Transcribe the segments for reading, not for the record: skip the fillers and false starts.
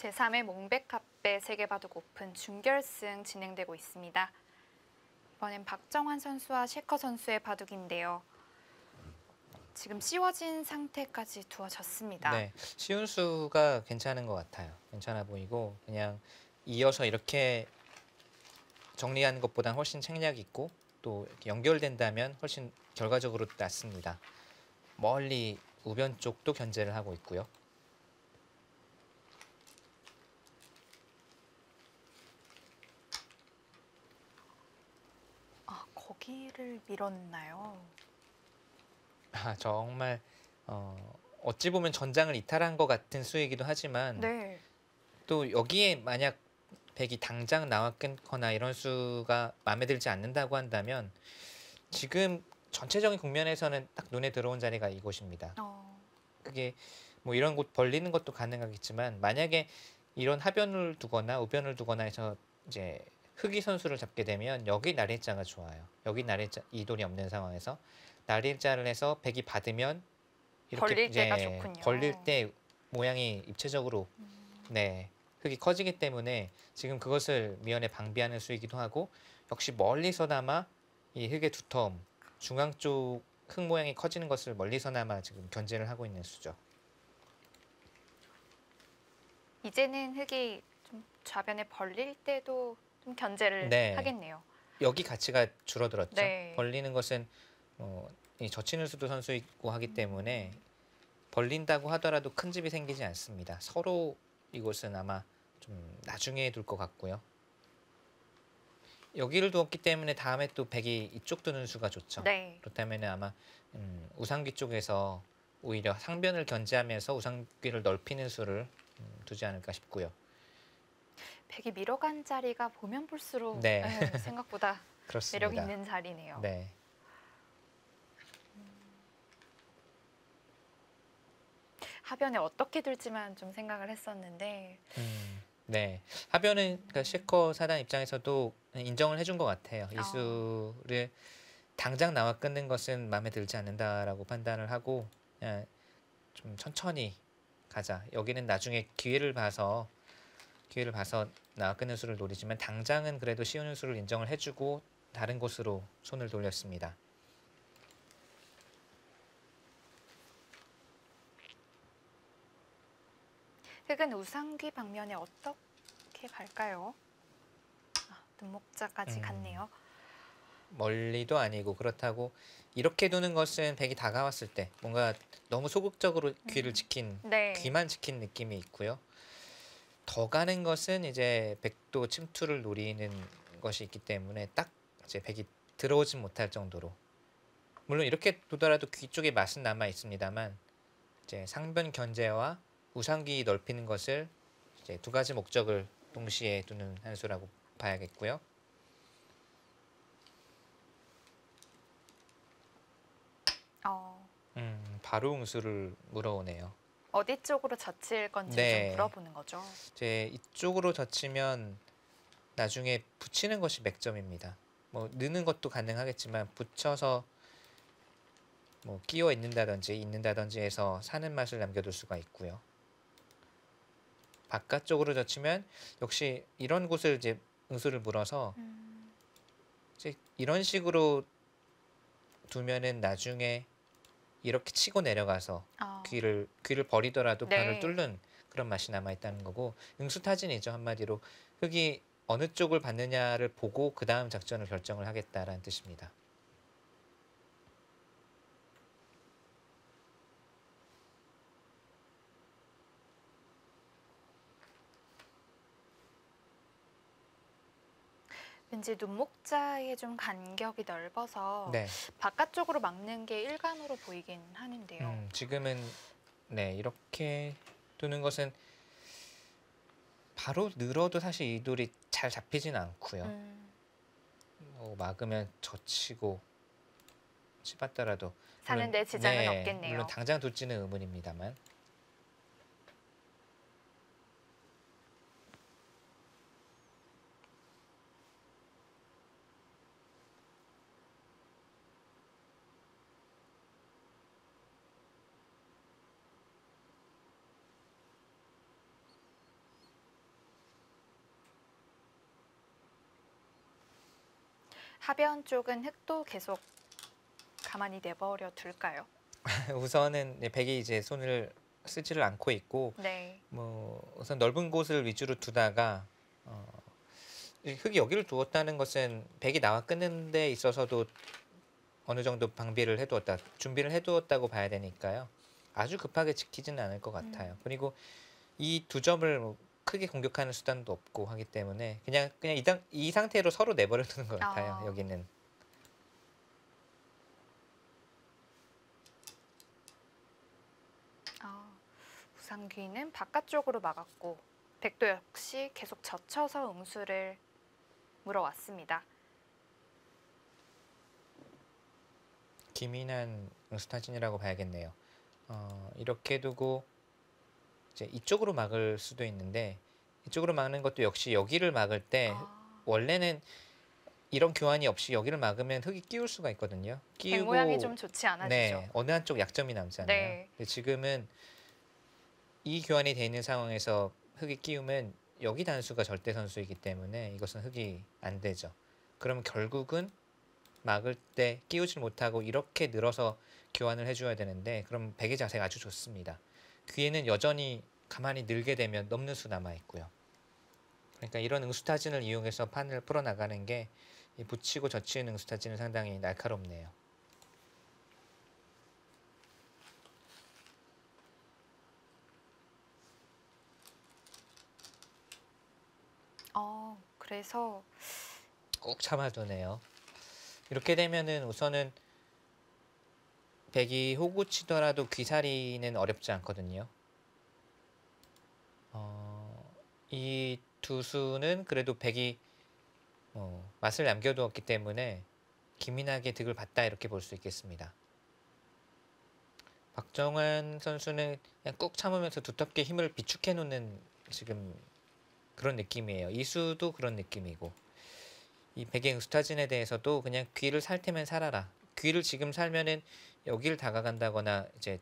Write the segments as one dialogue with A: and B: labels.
A: 제3회 몽백카페 세계바둑 오픈 준결승 진행되고 있습니다. 이번엔 박정환 선수와 셰커 선수의 바둑인데요. 지금 씌워진 상태까지 두어졌습니다.
B: 네, 시운수가 괜찮은 것 같아요. 괜찮아 보이고 그냥 이어서 이렇게 정리하는 것보다는 훨씬 책략 있고 또 이렇게 연결된다면 훨씬 결과적으로 낫습니다. 멀리 우변 쪽도 견제를 하고 있고요.
A: 거기를 밀었나요?
B: 정말 어찌 보면 전장을 이탈한 것 같은 수이기도 하지만
A: 네.
B: 또 여기에 만약 백이 당장 나왔거나 이런 수가 마음에 들지 않는다고 한다면 지금 전체적인 국면에서는 딱 눈에 들어온 자리가 이곳입니다. 그게 뭐 이런 곳 벌리는 것도 가능하겠지만 만약에 이런 하변을 두거나 우변을 두거나 해서 이제 흑이 선수를 잡게 되면 여기 날일자가 좋아요. 여기 날일자 이돌이 없는 상황에서 날일자를 해서 백이 받으면 이렇게
A: 벌릴 때가 좋군요.
B: 벌릴 때 모양이 입체적으로 네, 흑이 커지기 때문에 지금 그것을 미연에 방비하는 수이기도 하고 역시 멀리서나마 이 흑의 두터움 중앙 쪽 흑 모양이 커지는 것을 멀리서나마 지금 견제를 하고 있는 수죠.
A: 이제는 흑이 좀 좌변에 벌릴 때도 좀 견제를
B: 네.
A: 하겠네요.
B: 여기 가치가 줄어들었죠.
A: 네.
B: 벌리는 것은 이 젖히는 수도 선수 있고 하기 때문에 벌린다고 하더라도 큰 집이 생기지 않습니다. 서로 이곳은 아마 좀 나중에 둘 것 같고요. 여기를 두었기 때문에 다음에 또 백이 이쪽 두는 수가 좋죠.
A: 네.
B: 그렇다면 아마 우상귀 쪽에서 오히려 상변을 견제하면서 우상귀를 넓히는 수를 두지 않을까 싶고요.
A: 백이 밀어간 자리가 보면 볼수록
B: 네.
A: 생각보다
B: 그렇습니다.
A: 매력 있는 자리네요.
B: 네.
A: 하변에 어떻게 둘지만 좀 생각을 했었는데
B: 네. 하변은 그러니까 셰커 사단 입장에서도 인정을 해준 것 같아요. 이 수를 당장 나와 끊는 것은 마음에 들지 않는다라고 판단을 하고 그냥 좀 천천히 가자. 여기는 나중에 기회를 봐서 나와 끊는 수를 노리지만 당장은 그래도 쉬운 수를 인정을 해주고 다른 곳으로 손을 돌렸습니다.
A: 흑은 우상귀 방면에 어떻게 갈까요? 눈목자까지 갔네요.
B: 멀리도 아니고 그렇다고 이렇게 두는 것은 백이 다가왔을 때 뭔가 너무 소극적으로 귀를 지킨
A: 네.
B: 귀만 지킨 느낌이 있고요. 더 가는 것은 이제 백도 침투를 노리는 것이 있기 때문에 딱 이제 백이 들어오진 못할 정도로 물론 이렇게 두더라도 귀 쪽에 맛은 남아 있습니다만 이제 상변 견제와 우상귀 넓히는 것을 이제 두 가지 목적을 동시에 두는 한 수라고 봐야겠고요. 바로 응수를 물어오네요.
A: 어디 쪽으로 젖힐 건지
B: 네.
A: 좀 물어보는 거죠.
B: 이제 이쪽으로 젖히면 나중에 붙이는 것이 맥점입니다. 뭐 넣는 것도 가능하겠지만 붙여서 뭐 끼워 있는다든지 해서 사는 맛을 남겨둘 수가 있고요. 바깥쪽으로 젖히면 역시 이런 곳을 이제 응수를 물어서 이제 이런 식으로 두면은 나중에 이렇게 치고 내려가서 귀를 버리더라도
A: 네.
B: 발을 뚫는 그런 맛이 남아 있다는 거고 응수타진이죠. 한마디로 흑이 어느 쪽을 받느냐를 보고 그 다음 작전을 결정을 하겠다라는 뜻입니다.
A: 왠지 눈목자의 좀 간격이 넓어서
B: 네.
A: 바깥쪽으로 막는 게 일관으로 보이긴 하는데요.
B: 지금은 네 이렇게 두는 것은 바로 늘어도 사실 이 돌이 잘 잡히진 않고요. 막으면 젖히고 치봤더라도
A: 사는데 지장은 없겠네요.
B: 물론 당장 둘지는 의문입니다만.
A: 하변 쪽은 흙도 계속 가만히 내버려 둘까요?
B: 우선은 백이 이제 손을 쓰지를 않고 있고
A: 네.
B: 뭐 우선 넓은 곳을 위주로 두다가 어, 이 흙이 여기를 두었다는 것은 백이 나와 끊는 데 있어서도 어느 정도 방비를 해두었다, 준비를 해두었다고 봐야 되니까요. 아주 급하게 지키지는 않을 것 같아요. 그리고 이 두 점을 뭐 크게 공격하는 수단도 없고 하기 때문에 그냥 이 상태로 서로 내버려 두는 것 같아요.
A: 아,
B: 여기는.
A: 아, 우상귀는 바깥쪽으로 막았고 백도 역시 계속 젖혀서 응수를 물어왔습니다.
B: 기민한 스타진이라고 봐야겠네요. 이렇게 두고 이제 이쪽으로 막을 수도 있는데 이쪽으로 막는 것도 역시 여기를 막을 때
A: 아,
B: 원래는 이런 교환이 없이 여기를 막으면 흙이 끼울 수가 있거든요.
A: 백 모양이
B: 끼우고
A: 좀 좋지 않아지죠.
B: 네, 어느 한쪽 약점이 남잖아요.
A: 네.
B: 근데 지금은 이 교환이 돼 있는 상황에서 흙이 끼우면 여기 단수가 절대 선수이기 때문에 이것은 흙이 안 되죠. 그럼 결국은 막을 때 끼우질 못하고 이렇게 늘어서 교환을 해줘야 되는데 그럼 백의 자세가 아주 좋습니다. 귀에는 여전히 가만히 늘게 되면 넘는 수 남아 있고요. 그러니까 이런 응수타진을 이용해서 판을 풀어나가는 게 이 붙이고 젖히는 응수타진은 상당히 날카롭네요.
A: 그래서
B: 꼭 참아두네요. 이렇게 되면은 우선은 백이 호구 치더라도 귀살이는 어렵지 않거든요. 이 두 수는 그래도 백이 맛을 남겨두었기 때문에 기민하게 득을 봤다 이렇게 볼 수 있겠습니다. 박정환 선수는 그냥 꾹 참으면서 두텁게 힘을 비축해 놓는 지금 그런 느낌이에요. 이수도 그런 느낌이고 이 백의 응수타진에 대해서도 그냥 귀를 살 테면 살아라. 귀를 지금 살면은 여기를 다가간다거나 이제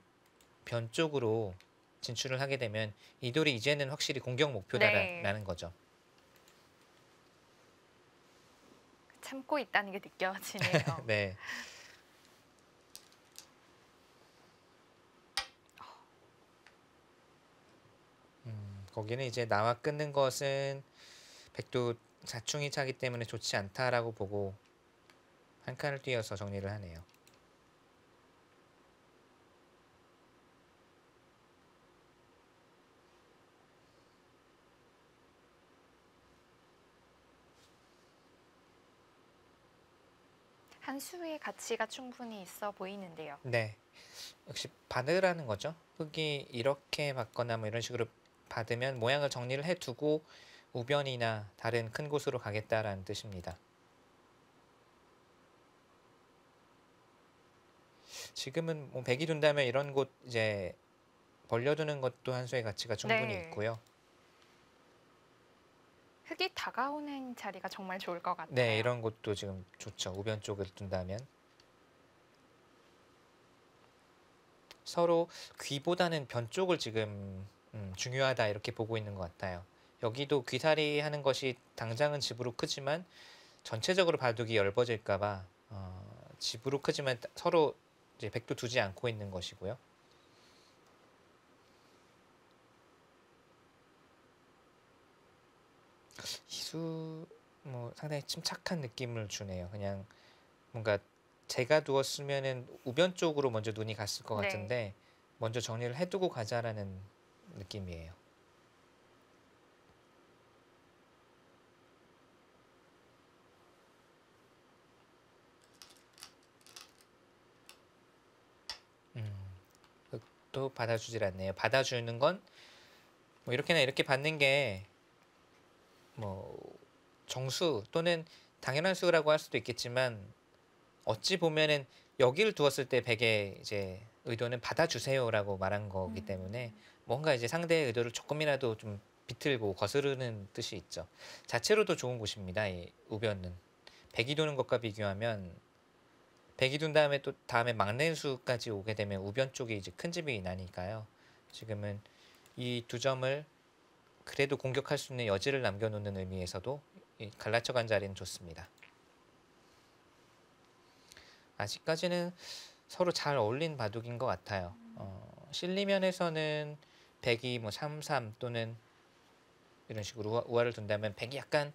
B: 변 쪽으로 진출을 하게 되면 이 돌이 이제는 확실히 공격
A: 네.
B: 목표다라는 거죠.
A: 참고 있다는 게 느껴지네요.
B: 네. 거기는 이제 나와 끊는 것은 백도 자충이 차기 때문에 좋지 않다라고 보고 한 칸을 띄어서 정리를 하네요.
A: 한 수의 가치가 충분히 있어 보이는데요.
B: 네. 역시 받으라는 거죠. 흙이 이렇게 받거나 뭐 이런 식으로 받으면 모양을 정리를 해두고 우변이나 다른 큰 곳으로 가겠다라는 뜻입니다. 지금은 뭐 백이 둔다면 이런 곳 이제 벌려두는 것도 한 수의 가치가 충분히
A: 네.
B: 있고요.
A: 흙이 다가오는 자리가 정말 좋을 것 같아요.
B: 네, 이런 곳도 지금 좋죠. 우변 쪽을 둔다면 서로 귀보다는 변 쪽을 지금 중요하다 이렇게 보고 있는 것 같아요. 여기도 귀살이 하는 것이 당장은 집으로 크지만 전체적으로 바둑이 엷어질까봐 집으로 크지만 서로 이제 백도 두지 않고 있는 것이고요. 희수 뭐 상당히 침착한 느낌을 주네요. 그냥 뭔가 제가 두었으면은 우변 쪽으로 먼저 눈이 갔을 것
A: 네.
B: 같은데 먼저 정리를 해두고 가자라는 느낌이에요. 또 받아주질 않네요. 받아주는 건 뭐 이렇게나 이렇게 받는 게 뭐 정수 또는 당연한 수라고 할 수도 있겠지만 어찌 보면은 여기를 두었을 때 백의 이제 의도는 받아주세요라고 말한 거기 때문에 뭔가 이제 상대의 의도를 조금이라도 좀 비틀고 거스르는 뜻이 있죠. 자체로도 좋은 곳입니다. 이 우변은 백이 도는 것과 비교하면 백이 둔 다음에 또 다음에 막내 수까지 오게 되면 우변 쪽이 이제 큰 집이 나니까요. 지금은 이 두 점을 그래도 공격할 수 있는 여지를 남겨놓는 의미에서도 이 갈라쳐간 자리는 좋습니다. 아직까지는 서로 잘 어울린 바둑인 것 같아요. 실리면에서는 백이 뭐 3-3 또는 이런 식으로 우화를 둔다면 백이 약간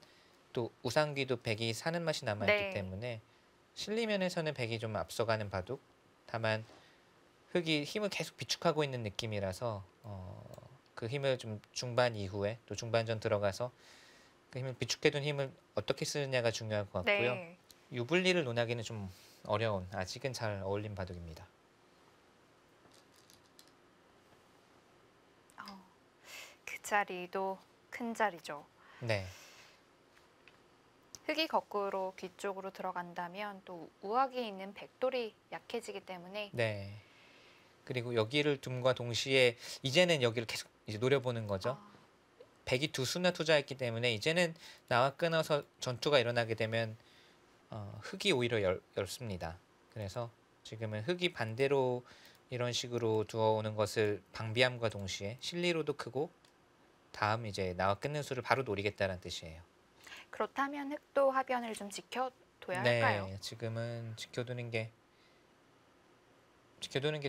B: 또 우상기도 백이 사는 맛이 남아있기
A: 네.
B: 때문에 실리면에서는 백이 좀 앞서가는 바둑. 다만 흑이 힘을 계속 비축하고 있는 느낌이라서 그 힘을 좀 중반 이후에 또 중반전 들어가서 그 힘을 비축해둔 힘을 어떻게 쓰느냐가 중요할 것 같고요.
A: 네.
B: 유불리를 논하기는 좀 어려운 아직은 잘 어울린 바둑입니다.
A: 그 자리도 큰 자리죠.
B: 네,
A: 흑이 거꾸로 귀 쪽으로 들어간다면 또 우악에 있는 백돌이 약해지기 때문에
B: 네. 그리고 여기를 둠과 동시에 이제는 여기를 계속 이제 노려보는 거죠.
A: 아,
B: 백이 두 수나 투자했기 때문에 이제는 나와 끊어서 전투가 일어나게 되면 흑이 오히려 넓습니다. 그래서 지금은 흑이 반대로 이런 식으로 두어오는 것을 방비함과 동시에 실리로도 크고 다음 이제 나와 끊는 수를 바로 노리겠다는 뜻이에요.
A: 그렇다면 흑도 하변을 좀 지켜둬야 할까요?
B: 네, 지금은 지켜두는 게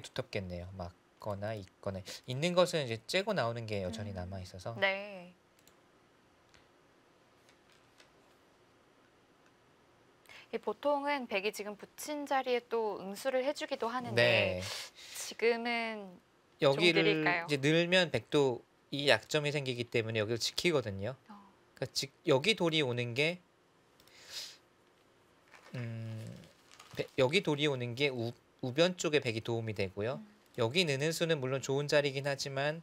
B: 두텁겠네요. 막거나 있거나 있는 것은 이제 째고 나오는 게 여전히 남아 있어서
A: 네. 보통은 백이 지금 붙인 자리에 또 응수를 해주기도 하는데
B: 네,
A: 지금은
B: 여기를
A: 느릴까요?
B: 이제 늘면 백도 이 약점이 생기기 때문에 여기를 지키거든요. 그러니까 여기 돌이 오는 게 여기 돌이 오는 게 우변 쪽에 백이 도움이 되고요. 여기 느는 수는 물론 좋은 자리긴 하지만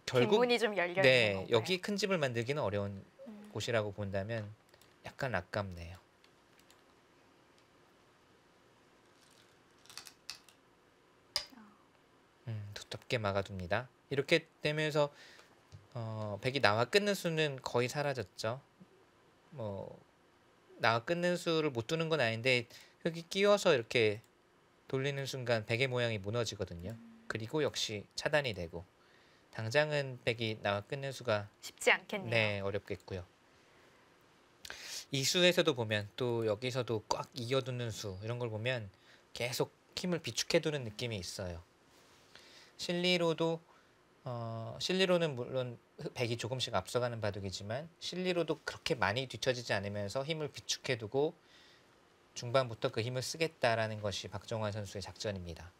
B: 결국
A: 뒷문이 좀 열려 있는
B: 네,
A: 건가요?
B: 여기 큰 집을 만들기는 어려운
A: 음,
B: 곳이라고 본다면 약간 아깝네요. 두텁게 막아둡니다. 이렇게 되면서 백이 나와 끊는 수는 거의 사라졌죠. 뭐 나와 끊는 수를 못 두는 건 아닌데 흙이 끼워서 이렇게 돌리는 순간 백의 모양이 무너지거든요. 그리고 역시 차단이 되고 당장은 백이 나와 끊는 수가
A: 쉽지 않겠네요.
B: 네, 어렵겠고요. 이 수에서도 보면 또 여기서도 꽉 이어두는 수 이런 걸 보면 계속 힘을 비축해두는 느낌이 있어요. 실리로는 물론 백이 조금씩 앞서가는 바둑이지만 실리로도 그렇게 많이 뒤처지지 않으면서 힘을 비축해두고 중반부터 그 힘을 쓰겠다라는 것이 박정환 선수의 작전입니다.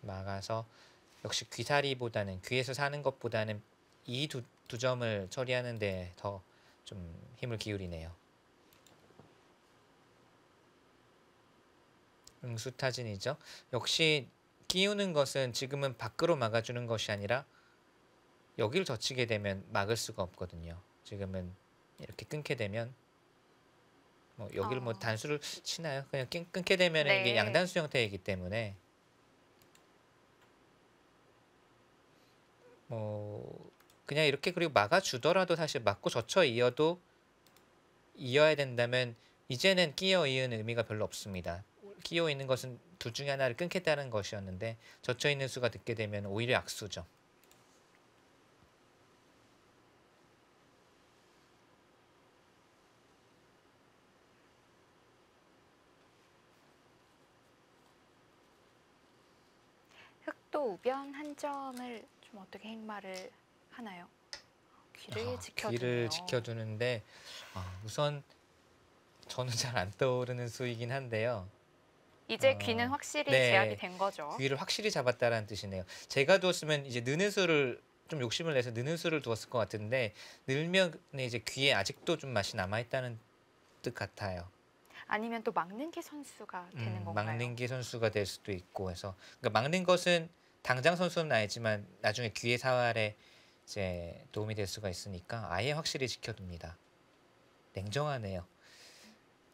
B: 막아서 역시 귀사리보다는 귀에서 사는 것보다는 이 두 점을 처리하는 데 더 좀 힘을 기울이네요. 응수타진이죠. 역시 끼우는 것은 지금은 밖으로 막아주는 것이 아니라 여기를 젖히게 되면 막을 수가 없거든요. 지금은 이렇게 끊게 되면 뭐 여기를 뭐 단수를 치나요? 그냥 끊게 되면
A: 네.
B: 이게 양단수 형태이기 때문에 뭐 그냥 이렇게 그리고 막아주더라도 사실 맞고 젖혀 이어야 된다면 이제는 끼어 이은 의미가 별로 없습니다. 끼어 있는 것은 둘 중에 하나를 끊겠다는 것이었는데 젖혀 있는 수가 듣게 되면 오히려 악수죠.
A: 흑도 우변 한 점을 좀 어떻게 행마를 하나요? 귀를 지켜두네요.
B: 귀를 지켜두는데 우선 저는 잘 안 떠오르는 수이긴 한데요.
A: 이제 귀는 확실히
B: 네,
A: 제압이 된 거죠.
B: 귀를 확실히 잡았다라는 뜻이네요. 제가 두었으면 이제 느는 수를 좀 욕심을 내서 느는 수를 두었을 것 같은데 늘면 이제 귀에 아직도 좀 맛이 남아있다는 뜻 같아요.
A: 아니면 또 막는 게 선수가 되는 건가요?
B: 막는 게 선수가 될 수도 있고 해서 그러니까 막는 것은 당장 선수는 아니지만 나중에 귀의 사활에 이제 도움이 될 수가 있으니까 아예 확실히 지켜둡니다. 냉정하네요.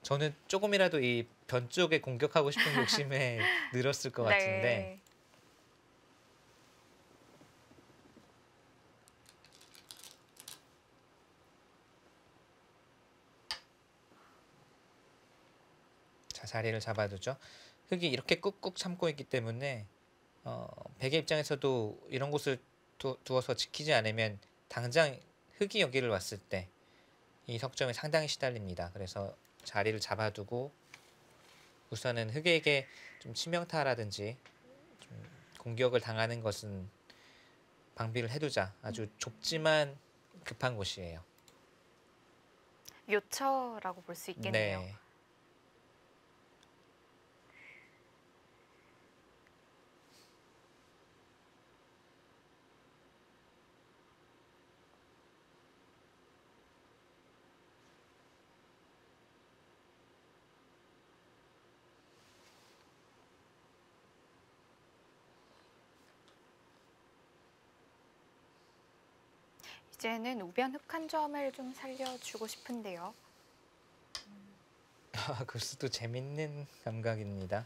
B: 저는 조금이라도 이 변 쪽에 공격하고 싶은 욕심에 늘었을 것 같은데
A: 네.
B: 자, 자리를 잡아두죠. 흙이 이렇게 꾹꾹 참고 있기 때문에 백의 입장에서도 이런 곳을 두어서 지키지 않으면 당장 흙이 여기를 왔을 때 이 석점에 상당히 시달립니다. 그래서 자리를 잡아두고 우선은 흙에게 좀 치명타라든지 좀 공격을 당하는 것은 방비를 해두자. 아주 좁지만 급한 곳이에요.
A: 요처라고 볼 수 있겠네요.
B: 네.
A: 이제는 우변 흙 한 점을 좀 살려주고 싶은데요.
B: 그것도 재밌는 감각입니다.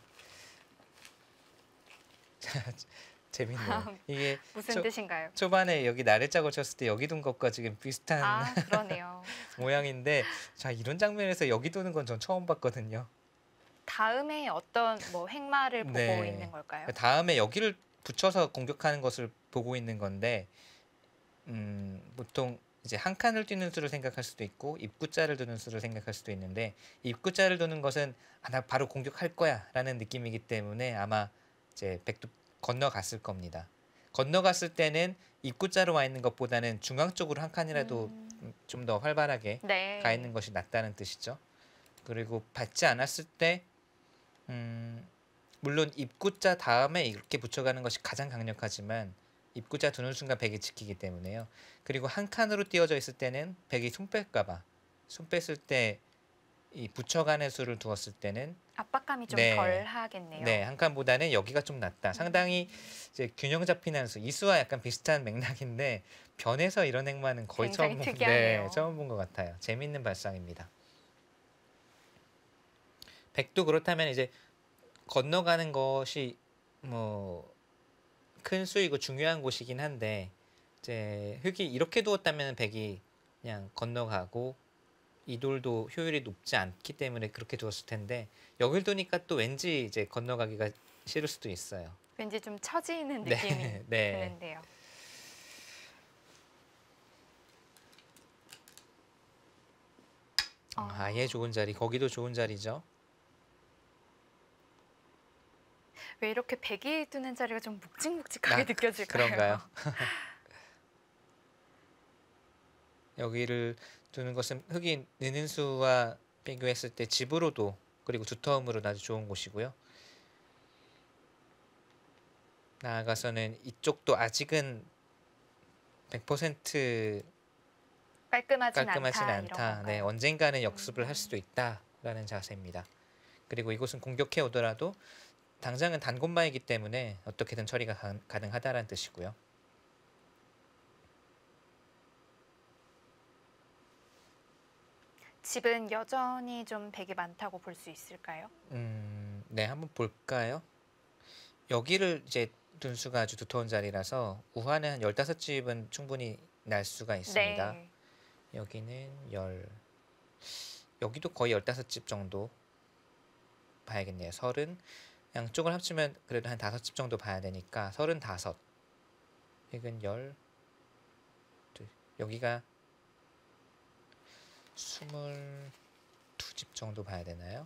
B: 재밌네요. 이게
A: 무슨 뜻인가요?
B: 초반에 여기 나를 짜고 쳤을 때 여기 둔 것과 지금 비슷한
A: 아, 그러네요.
B: 모양인데, 자, 이런 장면에서 여기 두는 건 전 처음 봤거든요.
A: 다음에 어떤 뭐 행마를 보고
B: 네.
A: 있는 걸까요?
B: 다음에 여기를 붙여서 공격하는 것을 보고 있는 건데, 보통 이제 한 칸을 뛰는 수를 생각할 수도 있고 입구자를 두는 수를 생각할 수도 있는데, 입구자를 두는 것은 나 바로 공격할 거야라는 느낌이기 때문에 아마 이제 백도 건너갔을 겁니다. 건너갔을 때는 입구자로 와 있는 것보다는 중앙 쪽으로 한 칸이라도 좀 더 활발하게
A: 네.
B: 가 있는 것이 낫다는 뜻이죠. 그리고 받지 않았을 때 물론 입구자 다음에 이렇게 붙여가는 것이 가장 강력하지만 입구자 두는 순간 백이 지키기 때문에요. 그리고 한 칸으로 띄워져 있을 때는 백이 손 뺄까봐, 손 뺐을 때 이 붙여가는 수를 두었을 때는
A: 압박감이 좀
B: 네.
A: 덜 하겠네요.
B: 네, 한 칸보다는 여기가 좀 낫다. 상당히 이제 균형 잡힌 한 수, 이수와 약간 비슷한 맥락인데 변해서 이런 행마는 거의
A: 굉장히
B: 처음
A: 특이하네요.
B: 처음 본 것 같아요. 재밌는 발상입니다. 백도 그렇다면 이제 건너가는 것이 뭐 큰 수이고 중요한 곳이긴 한데, 이제 흙이 이렇게 두었다면 백이 그냥 건너가고 이 돌도 효율이 높지 않기 때문에 그렇게 두었을 텐데, 여길 두니까 또 왠지 이제 건너가기가 싫을 수도 있어요.
A: 왠지 좀 처지는
B: 네,
A: 느낌이
B: 네.
A: 드는데요.
B: 아예 좋은 자리, 거기도 좋은 자리죠.
A: 왜 이렇게 백이 두는 자리가 좀 묵직묵직하게 느껴질까요?
B: 그런가요? 여기를 두는 것은 흙이 느는 수와 비교했을 때 집으로도 그리고 두터움으로 아주 좋은 곳이고요. 나아가서는 이쪽도 아직은 100%
A: 깔끔하진
B: 깔끔하진
A: 않다, 이런
B: 않다. 네,
A: 건가요?
B: 언젠가는 역습을 할 수도 있다라는 자세입니다. 그리고 이곳은 공격해 오더라도 당장은 단곤마이기 때문에 어떻게든 처리가 가능하다라는 뜻이고요.
A: 집은 여전히 좀 백이 많다고 볼 수 있을까요?
B: 네, 한번 볼까요? 여기를 이제 둔 수가 아주 두터운 자리라서 우한에 한 15집은 충분히 날 수가 있습니다.
A: 네.
B: 여기는 여기도 거의 15집 정도 봐야겠네요. 30, 양쪽을 합치면 그래도 한 5집 정도 봐야 되니까 35. 이건 10. 여기가 22집 정도 봐야 되나요?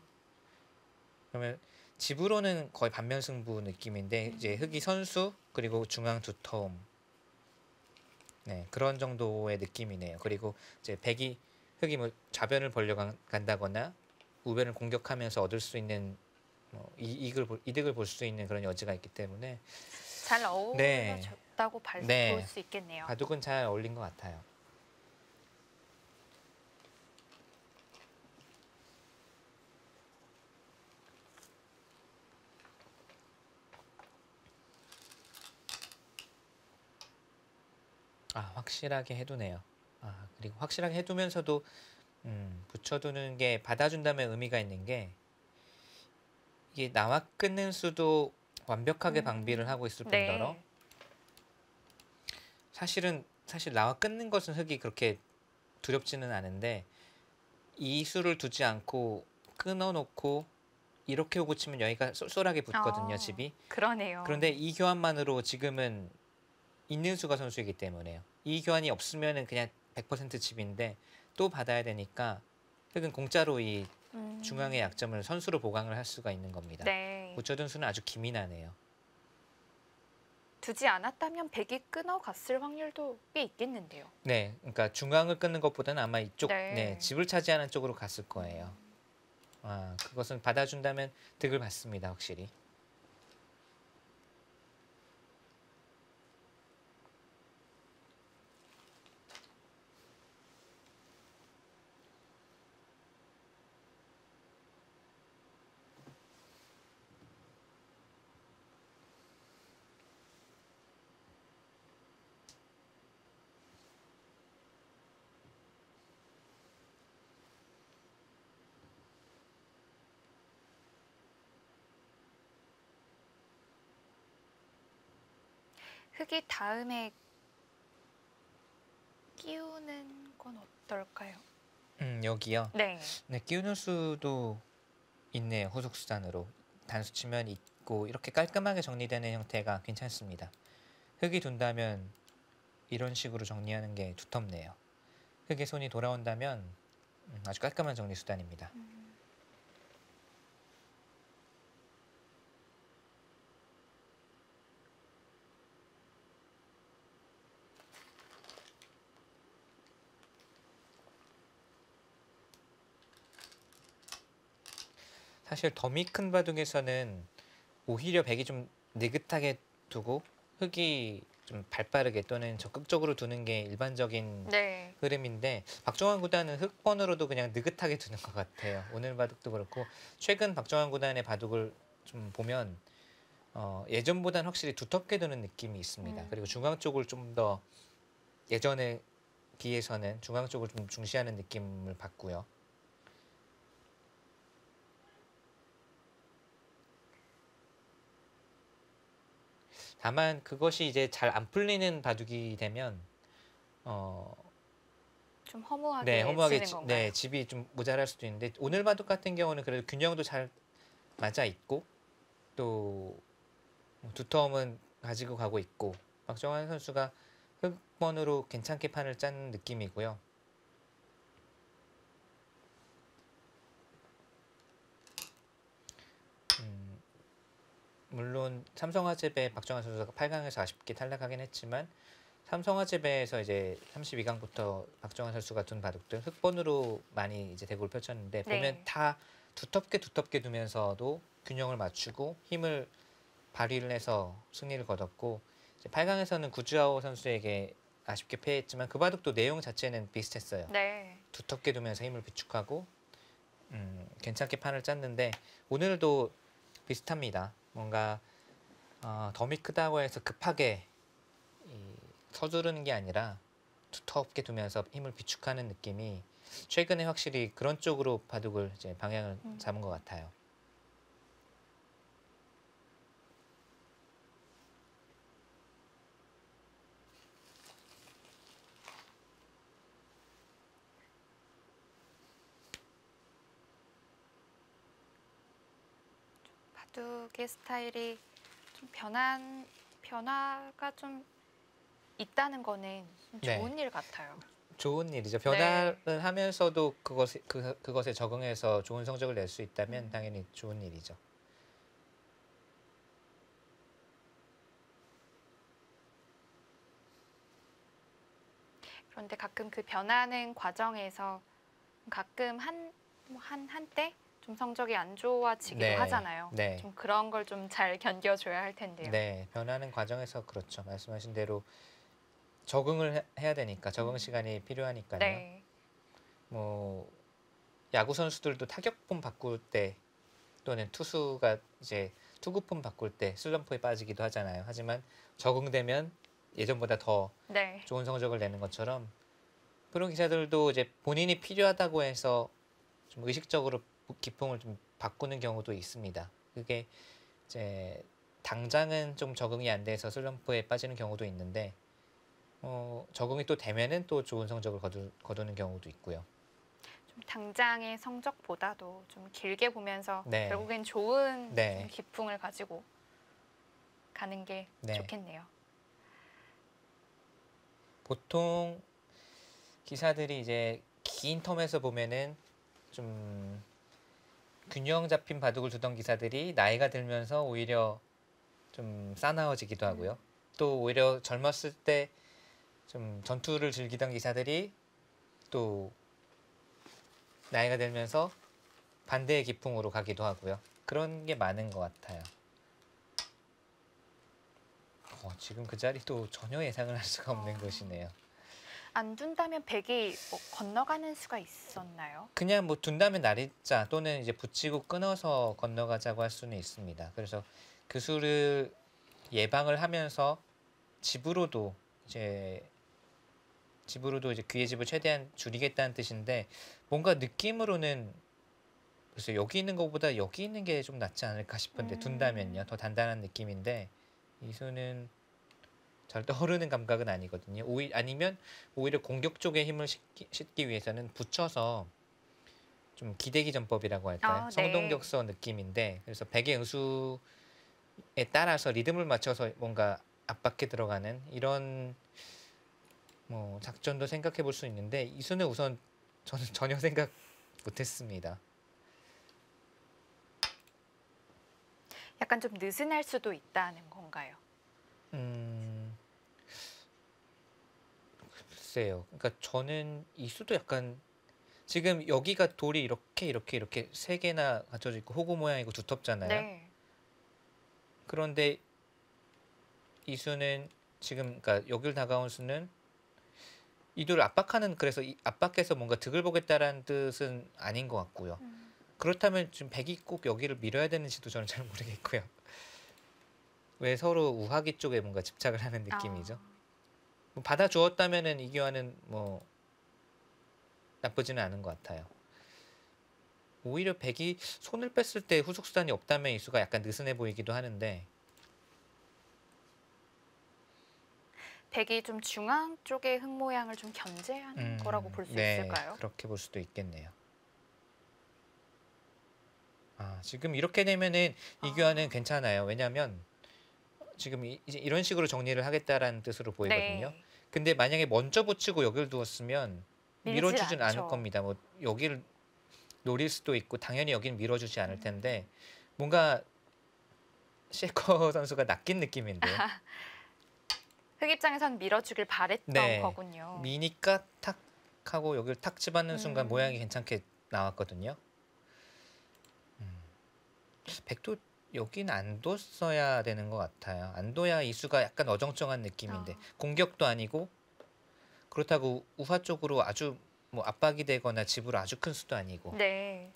B: 그러면 집으로는 거의 반면승부 느낌인데 이제 흙이 선수 그리고 중앙 두터움, 네, 그런 정도의 느낌이네요. 그리고 이제 흙이 뭐 좌변을 벌려 간다거나 우변을 공격하면서 얻을 수 있는 이득을 볼 수 있는 그런 여지가 있기 때문에
A: 잘 어우러졌다고
B: 네.
A: 볼 수 있겠네요.
B: 바둑은 잘 어울린 것 같아요. 확실하게 해두네요. 그리고 확실하게 해두면서도 붙여두는 게 받아준다면 의미가 있는 게, 이게 나와 끊는 수도 완벽하게 방비를 하고 있을 뿐더러
A: 네.
B: 사실 나와 끊는 것은 흙이 그렇게 두렵지는 않은데 이 수를 두지 않고 끊어놓고 이렇게 오고 치면 여기가 쏠쏠하게 붙거든요, 집이.
A: 그러네요.
B: 그런데 이 교환만으로 지금은 있는 수가 선수이기 때문에요. 이 교환이 없으면은 그냥 100% 집인데 또 받아야 되니까 흑은 공짜로 이 중앙의 약점을 선수로 보강을 할 수가 있는 겁니다.
A: 네.
B: 고쳐둔 수는 아주 기민하네요.
A: 두지 않았다면 백이 끊어갔을 확률도 꽤 있겠는데요.
B: 네, 그러니까 중앙을 끊는 것보다는 아마 이쪽
A: 네.
B: 집을 차지하는 쪽으로 갔을 거예요. 그것은 받아준다면 득을 받습니다, 확실히.
A: 흑이 다음에 끼우는 건 어떨까요?
B: 여기요.
A: 네.
B: 네, 끼우는 수도 있네요. 후속 수단으로. 단수 치면 있고 이렇게 깔끔하게 정리되는 형태가 괜찮습니다. 흑이 둔다면 이런 식으로 정리하는 게 두텁네요. 흑의 손이 돌아온다면 아주 깔끔한 정리 수단입니다. 사실 더미 큰 바둑에서는 오히려 백이 좀 느긋하게 두고 흑이 좀 발빠르게 또는 적극적으로 두는 게 일반적인
A: 네.
B: 흐름인데 박정환 구단은 흑번으로도 그냥 느긋하게 두는 것 같아요. 오늘 바둑도 그렇고 최근 박정환 구단의 바둑을 좀 보면 예전보다는 확실히 두텁게 두는 느낌이 있습니다. 그리고 중앙 쪽을 좀 더 예전에 비해서는 중앙 쪽을 좀 중시하는 느낌을 받고요. 다만 그것이 이제 잘 안 풀리는 바둑이 되면
A: 좀 허무하게
B: 네, 허무하게
A: 지는 건가요?
B: 집이 좀 모자랄 수도 있는데 오늘 바둑 같은 경우는 그래도 균형도 잘 맞아 있고 또 두터움은 가지고 가고 있고 박정환 선수가 흑번으로 괜찮게 판을 짠 느낌이고요. 물론 삼성화재배 박정환 선수가 8강에서 아쉽게 탈락하긴 했지만 삼성화재배에서 이제 32강부터 박정환 선수가 둔 바둑들 흑번으로 많이 이제 대구를 펼쳤는데
A: 네.
B: 보면 다 두텁게 두면서도 균형을 맞추고 힘을 발휘를 해서 승리를 거뒀고 이제 8강에서는 구주아오 선수에게 아쉽게 패했지만 그 바둑도 내용 자체는 비슷했어요.
A: 네.
B: 두텁게 두면서 힘을 비축하고 괜찮게 판을 짰는데 오늘도 비슷합니다. 뭔가 덤이 크다고 해서 급하게 서두르는 게 아니라 두텁게 두면서 힘을 비축하는 느낌이 최근에 확실히 그런 쪽으로 바둑을 이제 방향을 잡은 것 같아요.
A: 바둑의 스타일이 좀 변화가 좀 있다는 거는 좀
B: 네.
A: 좋은 일 같아요.
B: 좋은 일이죠. 변화를 하면서도 그것에 적응해서 좋은 성적을 낼 수 있다면 당연히 좋은 일이죠.
A: 그런데 가끔 그 변하는 과정에서 가끔 한때 좀 성적이 안 좋아지기도
B: 네.
A: 하잖아요.
B: 네.
A: 좀 그런 걸 좀 잘 견뎌줘야 할 텐데요.
B: 네, 변하는 과정에서 그렇죠. 말씀하신 대로 적응을 해야 되니까 적응 시간이 필요하니까요.
A: 네.
B: 뭐 야구 선수들도 타격폼 바꿀 때 또는 투수가 이제 투구폼 바꿀 때 슬럼프에 빠지기도 하잖아요. 하지만 적응되면 예전보다 더
A: 네.
B: 좋은 성적을 내는 것처럼 프로 기사들도 이제 본인이 필요하다고 해서 좀 의식적으로 기풍을 좀 바꾸는 경우도 있습니다. 그게 이제 당장은 좀 적응이 안 돼서 슬럼프에 빠지는 경우도 있는데 적응이 또 되면은 또 좋은 성적을 거두는 경우도 있고요.
A: 좀 당장의 성적보다도 좀 길게 보면서
B: 네.
A: 결국엔 좋은
B: 네.
A: 좀 기풍을 가지고 가는 게
B: 네.
A: 좋겠네요.
B: 보통 기사들이 이제 긴 텀에서 보면은 좀 균형 잡힌 바둑을 두던 기사들이 나이가 들면서 오히려 좀 싸나워지기도 하고요. 또 오히려 젊었을 때 좀 전투를 즐기던 기사들이 또 나이가 들면서 반대의 기풍으로 가기도 하고요. 그런 게 많은 것 같아요. 지금 그 자리도 전혀 예상을 할 수가 없는 것이네요.
A: 안 둔다면 백이 뭐 건너가는 수가 있었나요?
B: 그냥 뭐 둔다면 날입자 또는 이제 붙이고 끊어서 건너가자고 할 수는 있습니다. 그래서 그 수를 예방을 하면서 집으로도 이제 귀의 집을 최대한 줄이겠다는 뜻인데 뭔가 느낌으로는 글쎄 여기 있는 것보다 여기 있는 게 좀 낫지 않을까 싶은데 둔다면요. 더 단단한 느낌인데 이 수는 잘 떠오르는 감각은 아니거든요. 아니면 오히려 공격 쪽에 힘을 싣기 위해서는 붙여서 좀 기대기 전법이라고 할까요?
A: 네.
B: 성동격서 느낌인데 그래서 백의 응수에 따라서 리듬을 맞춰서 뭔가 압박해 들어가는 이런 뭐 작전도 생각해 볼 수 있는데 이 수는 우선 저는 전혀 생각 못했습니다.
A: 약간 좀 느슨할 수도 있다는 건가요?
B: 글쎄요. 그러니까 저는 이 수도 약간 지금 여기가 돌이 이렇게 세 개나 갖춰져 있고 호구 모양이고 두텁잖아요.
A: 네.
B: 그런데 이 수는 지금 그러니까 여길 다가온 수는 이 돌을 압박하는 그래서 압박해서 뭔가 득을 보겠다라는 뜻은 아닌 것 같고요. 그렇다면 지금 백이 꼭 여기를 밀어야 되는지도 저는 잘 모르겠고요. 왜 서로 우하기 쪽에 뭔가 집착을 하는 느낌이죠. 뭐 받아 주었다면은 이 교환은 뭐 나쁘지는 않은 것 같아요. 오히려 백이 손을 뺐을 때 후속 수단이 없다면 이 수가 약간 느슨해 보이기도 하는데
A: 백이 좀 중앙 쪽의 흙 모양을 좀 견제하는 거라고 볼 수 있을까요?
B: 그렇게 볼 수도 있겠네요. 지금 이렇게 되면은 이 교환은 괜찮아요. 왜냐하면 지금 이제 이런 식으로 정리를 하겠다라는 뜻으로 보이거든요.
A: 네.
B: 근데 만약에 먼저 붙이고 여기를 두었으면 밀어주진 않을
A: 않죠.
B: 겁니다. 뭐 여기를 노릴 수도 있고 당연히 여기는 밀어주지 않을 텐데 뭔가 셰커 선수가 낚인 느낌인데요.
A: 흙 입장에선 밀어주길 바랬던
B: 네,
A: 거군요.
B: 미니까 탁 하고 여기를 탁 집어넣는 순간 모양이 괜찮게 나왔거든요. 백도 여기는 안 뒀어야 되는 것 같아요. 안 둬야 이 수가 약간 어정쩡한 느낌인데 공격도 아니고 그렇다고 우하 쪽으로 아주 뭐 압박이 되거나 집으로 아주 큰 수도 아니고.
A: 네.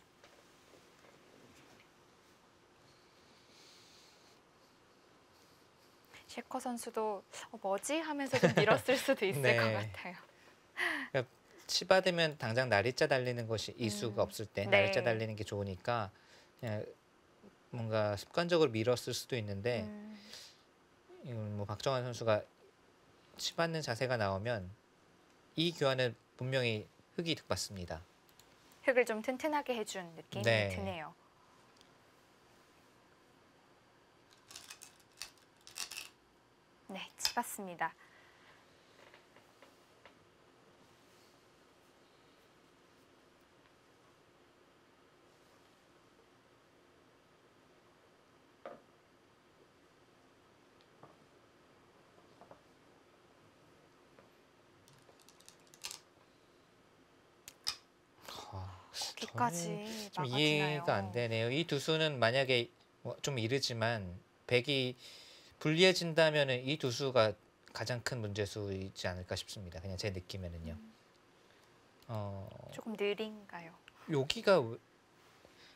A: 셰커 선수도 뭐지 하면서 좀 밀었을 수도 있을
B: 네.
A: 것 같아요.
B: 그러니까 치받으면 당장 날이자 달리는 것이 이 수가 없을 때
A: 네.
B: 날이자 달리는 게 좋으니까 그냥 뭔가 습관적으로 밀었을 수도 있는데 이건 뭐 박정환 선수가 치받는 자세가 나오면 이 교환은 분명히 흙이 득받습니다.
A: 흙을 좀 튼튼하게 해준 느낌이
B: 네.
A: 드네요. 네, 치봤습니다. 거기까지
B: 좀
A: 막아주나요?
B: 이해가 안 되네요. 이 두 수는 만약에 좀 이르지만 백이 불리해진다면은 이 두 수가 가장 큰 문제수이지 않을까 싶습니다. 그냥 제 느낌에는요.
A: 조금 느린가요?
B: 여기가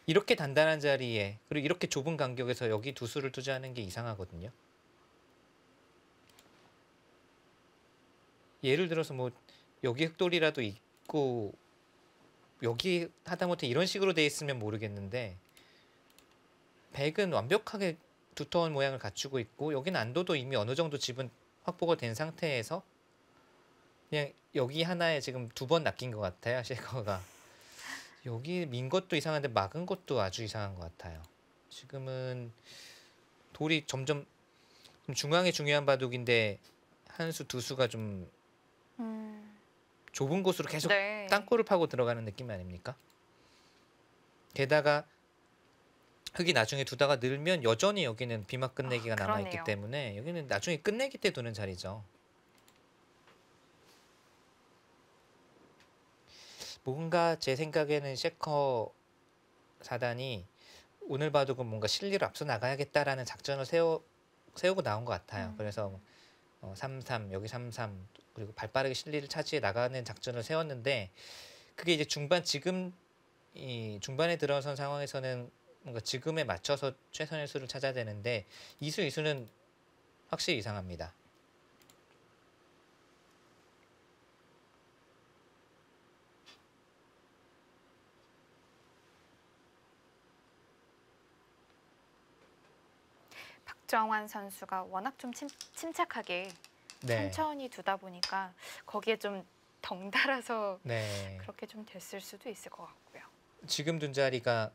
B: 이렇게 단단한 자리에 그리고 이렇게 좁은 간격에서 여기 두 수를 투자하는 게 이상하거든요. 예를 들어서 뭐 여기 흑돌이라도 있고 여기 하다못해 이런 식으로 돼 있으면 모르겠는데 백은 완벽하게 두터운 모양을 갖추고 있고 여기는 안도도 이미 어느 정도 집은 확보가 된 상태에서 그냥 여기 하나에 지금 두 번 낚인 것 같아요. 셰커가 여기 민 것도 이상한데 막은 것도 아주 이상한 것 같아요. 지금은 돌이 점점 중앙에 중요한 바둑인데 한 수 두 수가 좀 좁은 곳으로 계속
A: 네.
B: 땅굴을 파고 들어가는 느낌 아닙니까? 게다가 흙이 나중에 두다가 늘면 여전히 여기는 비막 끝내기가 남아있기
A: 그러네요.
B: 때문에 여기는 나중에 끝내기 때 두는 자리죠. 뭔가 제 생각에는 셰커 사단이 오늘 봐도 뭔가 실리로 앞서 나가야겠다라는 작전을 세우고 나온 것 같아요. 그래서 3-3 여기 3-3 그리고 발빠르게 실리를 차지해 나가는 작전을 세웠는데 그게 이제 지금 이 중반에 들어선 상황에서는 뭔가 지금에 맞춰서 최선의 수를 찾아야 되는데 이수는 확실히 이상합니다.
A: 박정환 선수가 워낙 좀 침착하게
B: 네.
A: 천천히 두다 보니까 거기에 좀 덩달아서
B: 네.
A: 그렇게 좀 됐을 수도 있을 것 같고요.
B: 지금 둔 자리가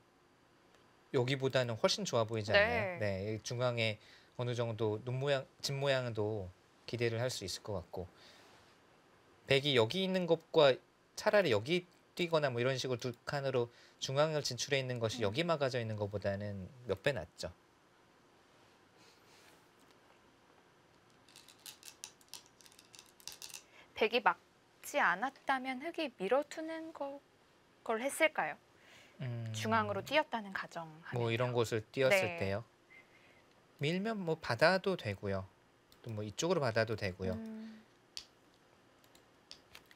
B: 여기보다는 훨씬 좋아 보이지 않나요?
A: 네.
B: 네. 중앙에 어느 정도 집 모양도 기대를 할 수 있을 것 같고 백이 여기 있는 것과 차라리 여기 뛰거나 뭐 이런 식으로 두 칸으로 중앙을 진출해 있는 것이 여기 막아져 있는 것보다는 몇 배 낫죠.
A: 백이 막지 않았다면 흙이 밀어두는 걸 했을까요? 중앙으로 뛰었다는 가정하면
B: 뭐 이런 곳을 뛰었을
A: 네.
B: 때요. 밀면 뭐 받아도 되고요. 또 뭐 이쪽으로 받아도 되고요.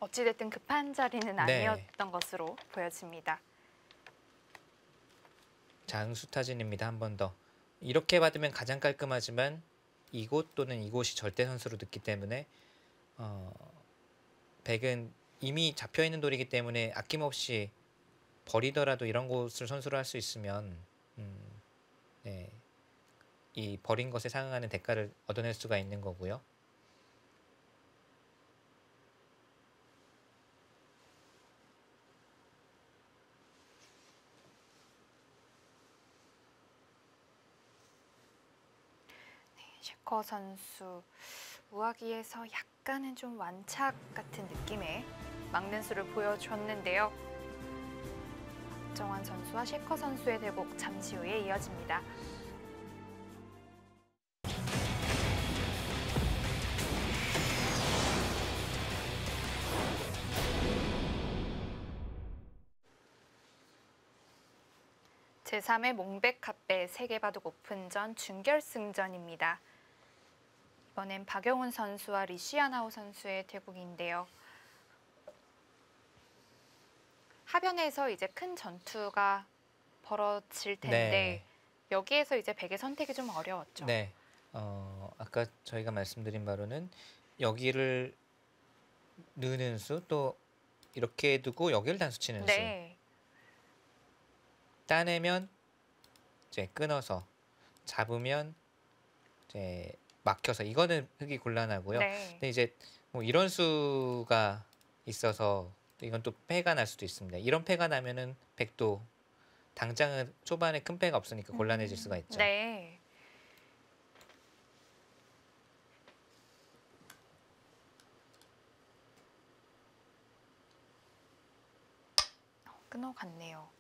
A: 어찌됐든 급한 자리는
B: 네.
A: 아니었던 것으로 보여집니다.
B: 장수타진입니다. 한 번 더. 이렇게 받으면 가장 깔끔하지만 이곳 또는 이곳이 절대 선수로 듣기 때문에 백은 이미 잡혀있는 돌이기 때문에 아낌없이 버리더라도 이런 곳을 선수로 할 수 있으면 네, 이 버린 것에 상응하는 대가를 얻어낼 수가 있는 거고요.
A: 셰커 선수 우하기에서 약간은 좀 완착 같은 느낌의 막는 수를 보여줬는데요. 박정환 선수와 셰커 선수의 대국 잠시 후에 이어집니다. 제3회 몽백카페 세계바둑 오픈전 준결승전입니다. 이번엔 박영훈 선수와 리시아나오 선수의 대국인데요. 하변에서 이제 큰 전투가 벌어질 텐데
B: 네.
A: 여기에서 이제 백의 선택이 좀 어려웠죠.
B: 네. 아까 저희가 말씀드린 바로는 여기를 넣는 수 또 이렇게 두고 여기를 단수 치는 수.
A: 네.
B: 따내면 이제 끊어서 잡으면 이제 막혀서 이거는 흙이 곤란하고요.
A: 네.
B: 근데 이제 뭐 이런 수가 있어서 이건 또 패가 날 수도 있습니다. 이런 패가 나면은 백도 당장은 초반에 큰 패가 없으니까 곤란해질 수가 있죠.
A: 네. 끊어갔네요.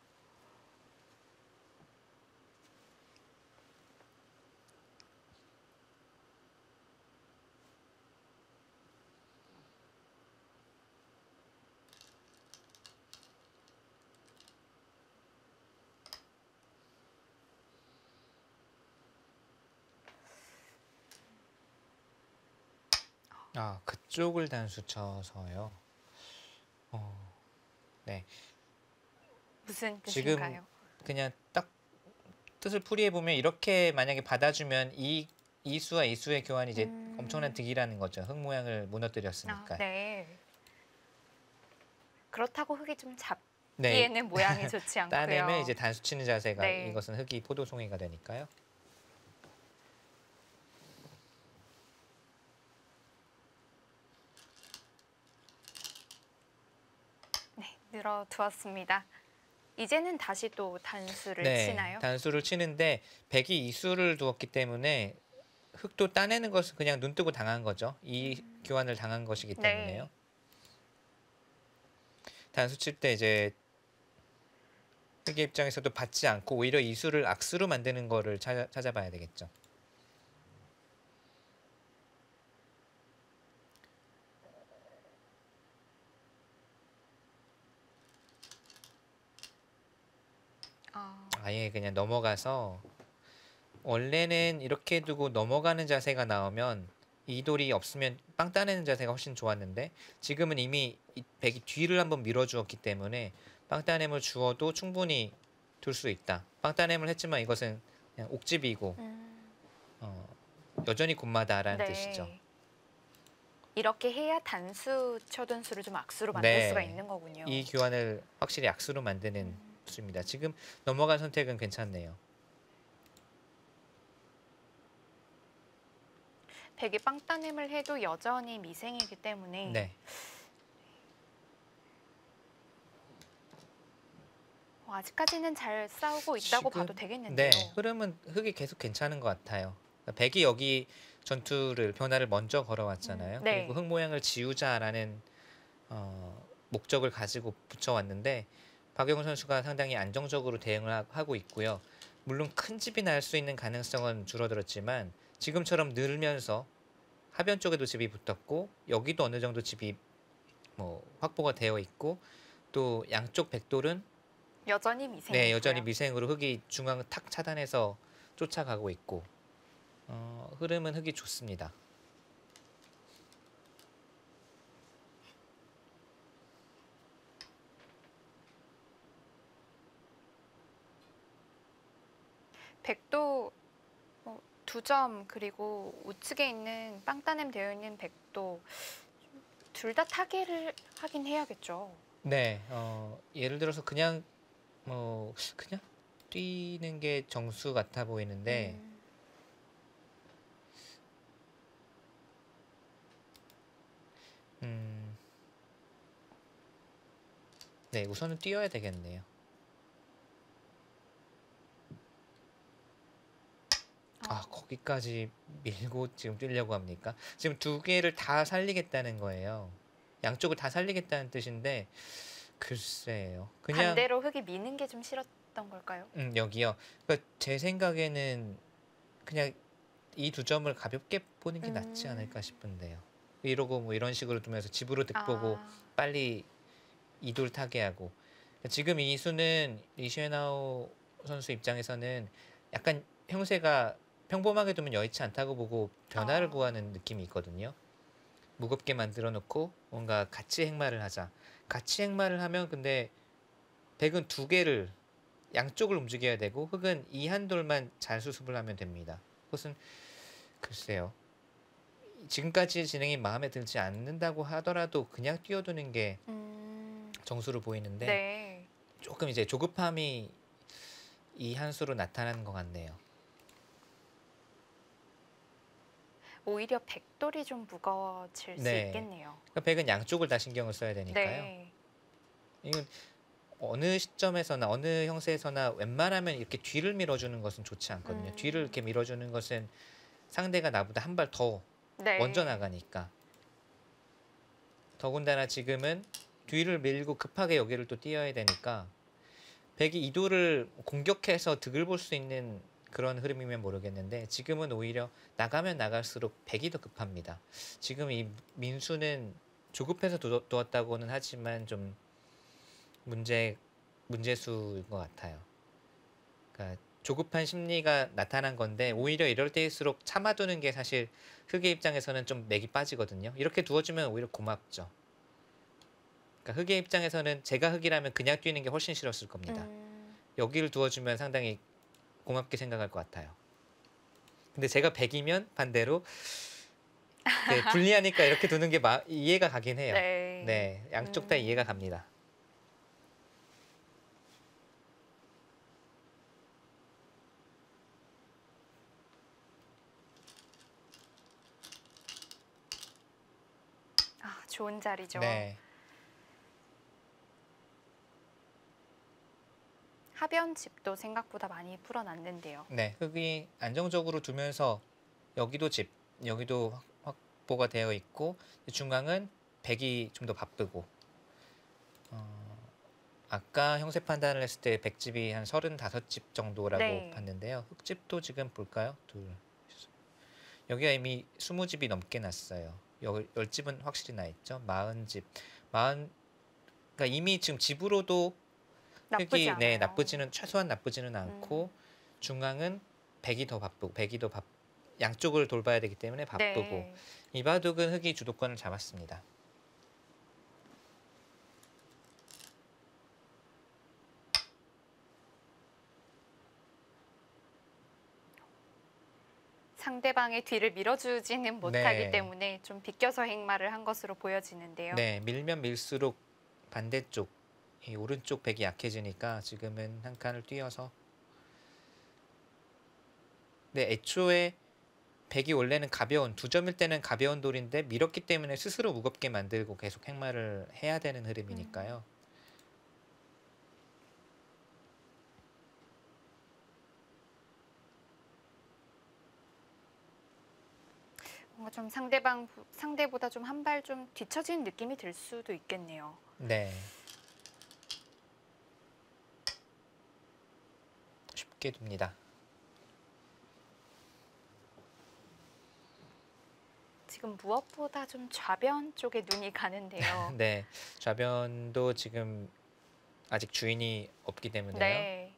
B: 그쪽을 단수 쳐서요. 네.
A: 무슨
B: 지금
A: 뜻인가요?
B: 그냥 딱 뜻을 풀이해 보면 이렇게 만약에 받아주면 이 수와 이 수의 교환이 이제 엄청난 득이라는 거죠. 흙 모양을 무너뜨렸으니까.
A: 네. 그렇다고 흙이 좀
B: 네.
A: 잡기에는 모양이 좋지 않고요.
B: 따내면 이제 단수 치는 자세가
A: 네.
B: 이것은 흙이 포도송이가 되니까요.
A: 네, 늘어두었습니다. 이제는 다시 또 단수를
B: 네,
A: 치나요?
B: 단수를 치는데 백이 이 수를 두었기 때문에 흙도 따내는 것은 그냥 눈 뜨고 당한 거죠. 이 교환을 당한 것이기 때문에요.
A: 네.
B: 단수 칠 때 이제 흑의 입장에서도 받지 않고 오히려 이 수를 악수로 만드는 거를 찾아봐야 되겠죠. 아예 그냥 넘어가서 원래는 이렇게 두고 넘어가는 자세가 나오면 이 돌이 없으면 빵 따내는 자세가 훨씬 좋았는데 지금은 이미 이 백이 뒤를 한번 밀어주었기 때문에 빵 따냄을 주어도 충분히 둘 수 있다. 빵 따냄을 했지만 이것은 그냥 옥집이고 여전히 곤마다라는 뜻이죠.
A: 이렇게 해야 단수 초등수를 좀 악수로 만들
B: 네.
A: 수가 있는 거군요.
B: 이 교환을 확실히 악수로 만드는 수입니다. 지금 넘어간 선택은 괜찮네요.
A: 백이 빵 따냄을 해도 여전히 미생이기 때문에
B: 네.
A: 아직까지는 잘 싸우고 있다고
B: 지금,
A: 봐도 되겠는데요.
B: 네, 흐름은 흑이 계속 괜찮은 것 같아요. 그러니까 백이 여기 전투를 변화를 먼저 걸어왔잖아요.
A: 네.
B: 그리고 흑 모양을 지우자라는 목적을 가지고 붙여왔는데 박영훈 선수가 상당히 안정적으로 대응을 하고 있고요. 물론 큰 집이 날 수 있는 가능성은 줄어들었지만 지금처럼 늘면서 하변 쪽에도 집이 붙었고 여기도 어느 정도 집이 뭐 확보가 되어 있고 또 양쪽 백돌은
A: 여전히 미생.
B: 네, 여전히 미생으로 흑이 중앙을 탁 차단해서 쫓아가고 있고 흐름은 흑이 좋습니다.
A: 백도 2점 그리고 우측에 있는 빵 따냄 되어 있는 백도 둘 다 타개를 하긴 해야겠죠.
B: 네, 예를 들어서 그냥 그냥 뛰는 게 정수 같아 보이는데 네, 우선은 뛰어야 되겠네요. 거기까지 밀고 지금 뛰려고 합니까? 지금 두 개를 다 살리겠다는 거예요. 양쪽을 다 살리겠다는 뜻인데 글쎄요. 그냥
A: 반대로 흑이 미는 게 좀 싫었던 걸까요?
B: 여기요. 그러니까 제 생각에는 그냥 이 두 점을 가볍게 보는 게 낫지 않을까 싶은데요. 이러고 뭐 이런 식으로 두면서 집으로 득보고 빨리 이돌 타게 하고 지금 이 수는 리시에나오 선수 입장에서는 약간 형세가 평범하게 두면 여의치 않다고 보고 변화를 구하는 느낌이 있거든요. 무겁게 만들어 놓고 뭔가 같이 행마를 하자. 같이 행마를 하면 근데 백은 두 개를 양쪽을 움직여야 되고 흑은 이 한 돌만 잘 수습을 하면 됩니다. 그것은 글쎄요. 지금까지 진행이 마음에 들지 않는다고 하더라도 그냥 뛰어두는 게 정수로 보이는데
A: 네.
B: 조금 이제 조급함이 이 한 수로 나타나는 것 같네요.
A: 오히려 백돌이 좀 무거워질 수
B: 네.
A: 있겠네요.
B: 그러니까 백은 양쪽을 다 신경을 써야 되니까요.
A: 네.
B: 이건 어느 시점에서나 어느 형세에서나 웬만하면 이렇게 뒤를 밀어주는 것은 좋지 않거든요. 뒤를 이렇게 밀어주는 것은 상대가 나보다 한 발 더
A: 네.
B: 먼저 나가니까. 더군다나 지금은 뒤를 밀고 급하게 여기를 또 뛰어야 되니까 백이 이 돌을 공격해서 득을 볼 수 있는 그런 흐름이면 모르겠는데 지금은 오히려 나가면 나갈수록 백이 더 급합니다. 지금 이 민수는 조급해서 두었다고는 하지만 좀 문제수인 것 같아요. 그러니까 조급한 심리가 나타난 건데 오히려 이럴 때일수록 참아두는 게 사실 흑의 입장에서는 좀 맥이 빠지거든요. 이렇게 두어주면 오히려 고맙죠. 그러니까 흑의 입장에서는 제가 흑이라면 그냥 뛰는 게 훨씬 싫었을 겁니다. 여기를 두어주면 상당히 고맙게 생각할 것 같아요. 근데 제가 백이면 반대로 네, 불리하니까 이렇게 두는 게 이해가 가긴 해요.
A: 네.
B: 네, 양쪽 다 이해가 갑니다.
A: 좋은 자리죠.
B: 네.
A: 하변 집도 생각보다 많이 풀어놨는데요.
B: 네, 흑이 안정적으로 두면서 여기도 집, 여기도 확보가 되어 있고 중앙은 백이 좀 더 바쁘고 어, 아까 형세 판단을 했을 때 백집이 한 35집 정도라고
A: 네.
B: 봤는데요. 흙집도 지금 볼까요? 여기가 이미 20집이 넘게 났어요. 10집은 확실히 나 있죠. 40집. 40, 그러니까 이미 지금 집으로도
A: 나쁘지
B: 흙이 네,
A: 않아요.
B: 최소한 나쁘지는 않고 중앙은 백이 더 바쁘고 양쪽을 돌봐야 되기 때문에 바쁘고
A: 네.
B: 이바둑은 흙이 주도권을 잡았습니다.
A: 상대방의 뒤를 밀어주지는 못하기
B: 네.
A: 때문에 좀 비껴서 행마를 한 것으로 보여지는데요.
B: 네, 밀면 밀수록 반대쪽 이 오른쪽 백이 약해지니까 지금은 한 칸을 뛰어서 네, 애초에 백이 원래는 가벼운 두 점일 때는 가벼운 돌인데 밀었기 때문에 스스로 무겁게 만들고 계속 행마를 해야 되는 흐름이니까요.
A: 뭔가 좀 상대보다 좀 한 발 좀 뒤처진 느낌이 들 수도 있겠네요.
B: 네. 쉽게 둡니다.
A: 지금 무엇보다 좀 좌변 쪽에 눈이 가는데요.
B: 네, 좌변도 지금 아직 주인이 없기 때문에요.
A: 네.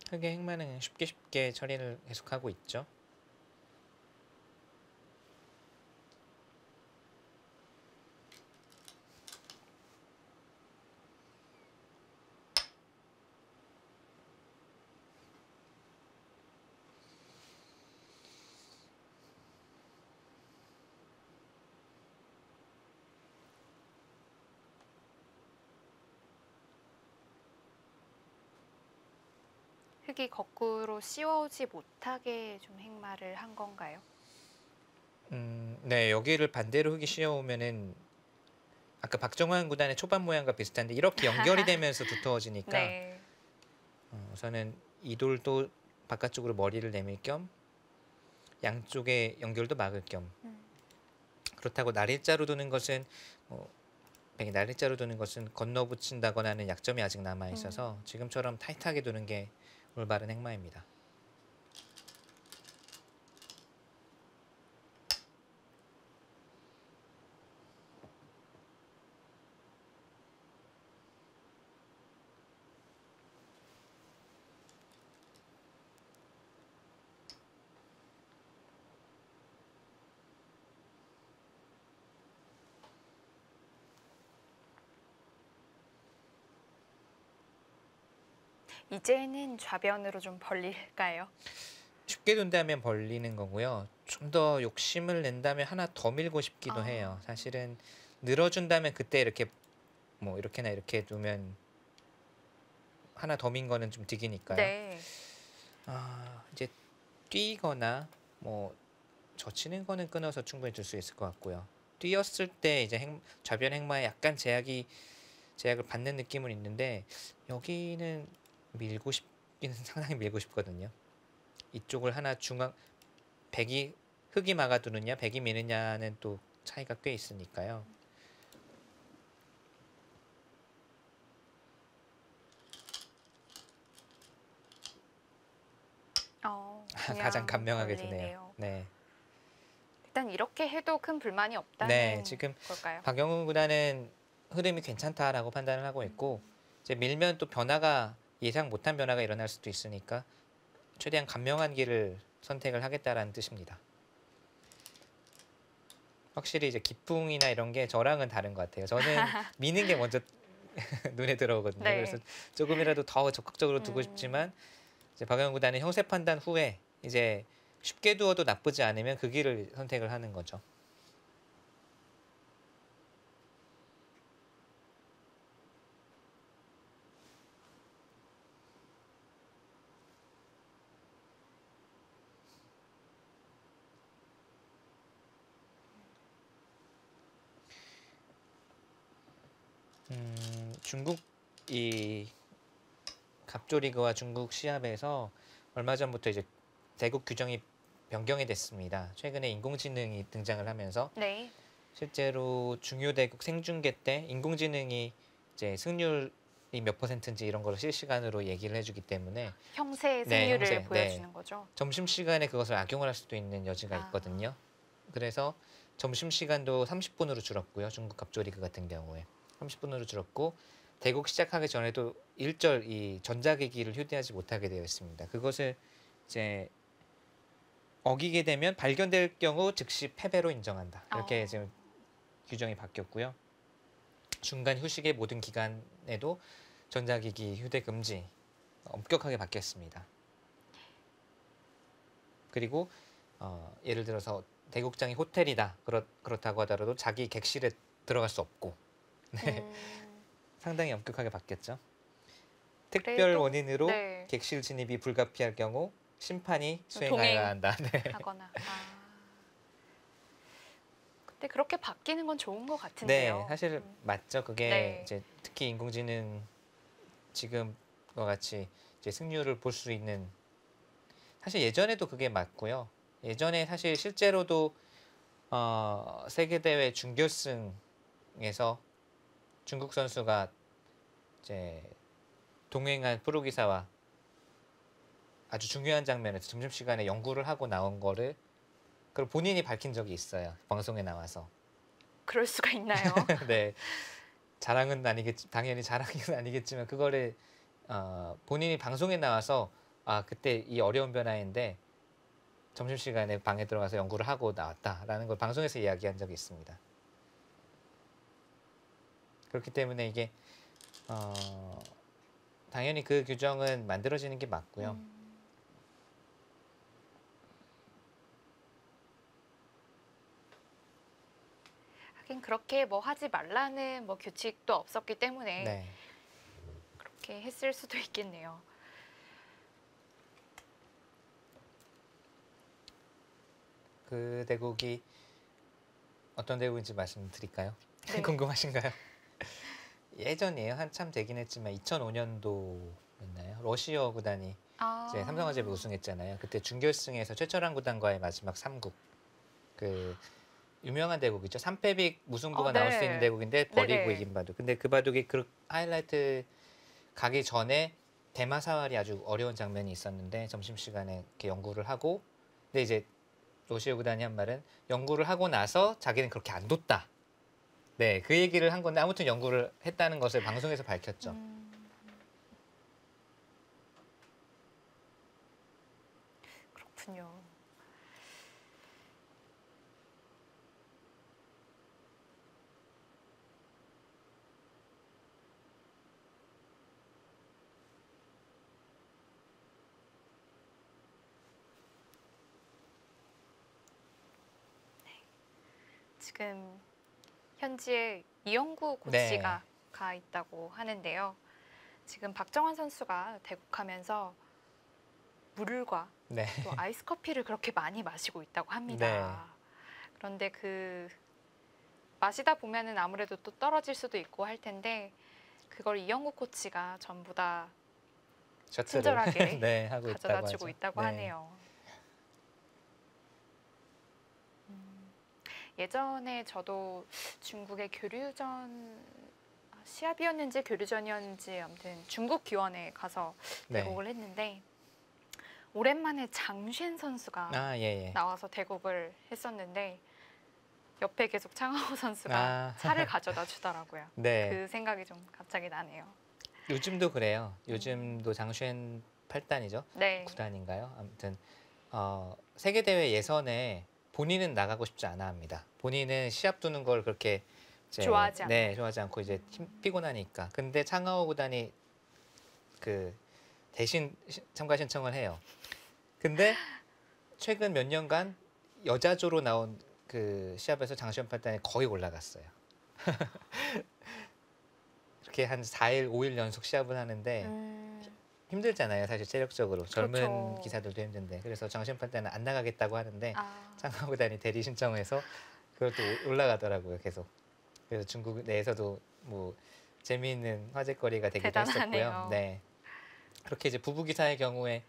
B: 흙의 행마는 쉽게 처리를 계속하고 있죠.
A: 흙이 거꾸로 씌워오지 못하게 좀 행마를 한 건가요?
B: 네, 여기를 반대로 흙이 씌워오면은 아까 박정환 구단의 초반 모양과 비슷한데 이렇게 연결이 되면서 두터워지니까
A: 네.
B: 우선은 이 돌도 바깥쪽으로 머리를 내밀 겸 양쪽의 연결도 막을 겸 그렇다고 날일자로 두는 것은 백이 날일자로 두는 것은 건너붙인다거나 하는 약점이 아직 남아 있어서 지금처럼 타이트하게 두는 게 올바른 행마입니다.
A: 이제는 좌변으로 좀 벌릴까요?
B: 쉽게 둔다면 벌리는 거고요. 좀 더 욕심을 낸다면 하나 더 밀고 싶기도 해요. 사실은 늘어준다면 그때 이렇게 뭐 이렇게나 이렇게 두면 하나 더 민 거는 좀 득이니까요.
A: 네.
B: 이제 뛰거나 뭐 젖히는 거는 끊어서 충분히 둘 수 있을 것 같고요. 뛰었을 때 이제 좌변 행마에 약간 제약을 받는 느낌은 있는데 여기는 밀고 싶기는 상당히 밀고 싶거든요. 이쪽을 하나 백이 흙이 막아두느냐 백이 미느냐는 또 차이가 꽤 있으니까요. 가장 간명하게 드네요. 네.
A: 일단 이렇게 해도 큰 불만이 없다는
B: 네, 지금
A: 걸까요?
B: 박영훈 구단은 흐름이 괜찮다라고 판단을 하고 있고 이제 밀면 또 예상 못한 변화가 일어날 수도 있으니까 최대한 간명한 길을 선택을 하겠다라는 뜻입니다. 확실히 이제 기풍이나 이런 게 저랑은 다른 것 같아요. 저는 미는 게 먼저 눈에 들어오거든요.
A: 네.
B: 그래서 조금이라도 더 적극적으로 두고 싶지만 이제 박영훈 구단은 형세 판단 후에 이제 쉽게 두어도 나쁘지 않으면 그 길을 선택을 하는 거죠. 중국 이 갑조리그와 중국 시합에서 얼마 전부터 이제 대국 규정이 변경이 됐습니다. 최근에 인공지능이 등장을 하면서
A: 네.
B: 실제로 중요 대국 생중계 때 인공지능이 이제 승률이 몇 %인지 이런 걸 실시간으로 얘기를 해주기 때문에
A: 형세의
B: 네,
A: 승률을
B: 형세.
A: 보여주는 거죠.
B: 점심시간에 그것을 악용을 할 수도 있는 여지가
A: 아.
B: 있거든요. 그래서 점심시간도 30분으로 줄었고요. 중국 갑조리그 같은 경우에 30분으로 줄었고 대국 시작하기 전에도 일절 이 전자기기를 휴대하지 못하게 되어 있습니다. 그것을 이제 어기게 되면 발견될 경우 즉시 패배로 인정한다. 이렇게 지금 규정이 바뀌었고요. 중간 휴식의 모든 기간에도 전자기기 휴대 금지 엄격하게 바뀌었습니다. 그리고 예를 들어서 대국장이 호텔이다 그렇다고 하더라도 자기 객실에 들어갈 수 없고 네. 상당히 엄격하게 바뀌었죠. 특별
A: 그래도,
B: 원인으로
A: 네.
B: 객실 진입이 불가피할 경우 심판이
A: 동행.
B: 수행하여야 한다. 네.
A: 하거나. 근데 그렇게 바뀌는 건 좋은 것 같은데요.
B: 네, 사실 맞죠. 그게
A: 네.
B: 이제 특히 인공지능 지금과 같이 이제 승률을 볼 수 있는 사실 예전에도 그게 맞고요. 예전에 사실 실제로도 세계 대회 준결승에서 중국 선수가 이제 동행한 프로기사와 아주 중요한 장면에서 점심시간에 연구를 하고 나온 거를 그걸 본인이 밝힌 적이 있어요. 방송에 나와서.
A: 그럴 수가 있나요?
B: 네. 자랑은 아니겠지, 당연히 자랑은 아니겠지만 그거를 본인이 방송에 나와서 그때 이 어려운 변화인데 점심시간에 방에 들어가서 연구를 하고 나왔다라는 걸 방송에서 이야기한 적이 있습니다. 그렇기 때문에 이게 당연히 그 규정은 만들어지는 게 맞고요.
A: 하긴 그렇게 뭐 하지 말라는 뭐 규칙도 없었기 때문에
B: 네.
A: 그렇게 했을 수도 있겠네요.
B: 그 대국이 어떤 대국인지 말씀드릴까요?
A: 네.
B: 궁금하신가요? 예전이에요. 한참 되긴 했지만 2005년도였나요? 러시아 구단이 이제 삼성화재를 우승했잖아요. 그때 준결승에서 최철환 구단과의 마지막 3국. 그 유명한 대국이죠. 3패빅 무승부가 나올 수 있는 대국인데 버리고
A: 네네.
B: 이긴 바둑. 근데 그 바둑이 그 하이라이트 가기 전에 대마 사활이 아주 어려운 장면이 있었는데 점심시간에 이렇게 연구를 하고 근데 이제 러시아 구단이 한 말은 연구를 하고 나서 자기는 그렇게 안 뒀다. 네, 그 얘기를 한 건데 아무튼 연구를 했다는 것을 방송에서 밝혔죠.
A: 그렇군요. 지금 현지에 이영구 코치가 가 있다고 하는데요. 지금 박정환 선수가 대국하면서 물과
B: 네.
A: 또 아이스 커피를 그렇게 많이 마시고 있다고 합니다. 그런데 그 마시다 보면은 아무래도 또 떨어질 수도 있고 할 텐데 그걸 이영구 코치가 전부 다
B: 셔틀을
A: 친절하게
B: 네, 하고
A: 가져다
B: 있다고
A: 주고
B: 하죠.
A: 있다고
B: 네.
A: 하네요. 예전에 저도 중국의 교류전 시합이었는지 교류전이었는지 아무튼 중국 기원에 가서 대국을 했는데 오랜만에 장쉔 선수가
B: 예.
A: 나와서 대국을 했었는데 옆에 계속 창하오 선수가 차를 가져다 주더라고요.
B: 네.
A: 그 생각이 좀 갑자기 나네요.
B: 요즘도 그래요. 요즘도 장쉔 8단이죠.
A: 네.
B: 9단인가요? 아무튼 세계 대회 예선에 본인은 나가고 싶지 않아 합니다. 본인은 시합 두는 걸 그렇게 이제,
A: 좋아하지 않아요.
B: 네, 좋아하지 않고 이제 피곤하니까. 근데 창하오 구단이 그 대신 참가 신청을 해요. 근데 최근 몇 년간 여자조로 나온 그 시합에서 장시현 8단이 거의 올라갔어요. 그렇게 한 4일, 5일 연속 시합을 하는데 힘들잖아요. 사실 체력적으로. 젊은
A: 그렇죠.
B: 기사들도 힘든데. 그래서 장시현 8단은 안 나가겠다고 하는데 창하오 구단이 대리 신청해서 그것도 올라가더라고요. 계속. 그래서 중국 내에서도 뭐 재미있는 화제거리가 되기도
A: 대단하네요.
B: 했었고요. 네. 그렇게 이제 부부 기사의 경우에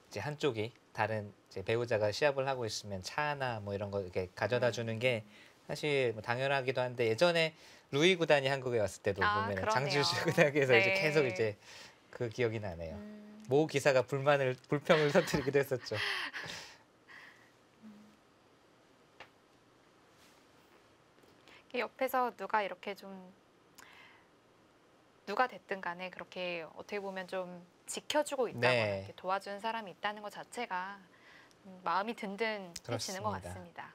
B: 이제 한쪽이 다른 이제 배우자가 시합을 하고 있으면 차나 뭐 이런 거 이렇게 가져다 주는 게 사실 뭐 당연하기도 한데 예전에 루이 구단이 한국에 왔을 때도
A: 아,
B: 보면은
A: 그러네요.
B: 장주시 구단에서 이제 계속
A: 네.
B: 이제 그 기억이 나네요.
A: 음,
B: 모 기사가 불평을 터뜨리기도 했었죠.
A: 옆에서 누가 이렇게 좀 누가 됐든 간에 그렇게 어떻게 보면 좀 지켜주고 있다거나
B: 네.
A: 이렇게 도와주는 사람이 있다는 것 자체가 마음이 든든해지는 것
B: 그렇습니다.
A: 같습니다.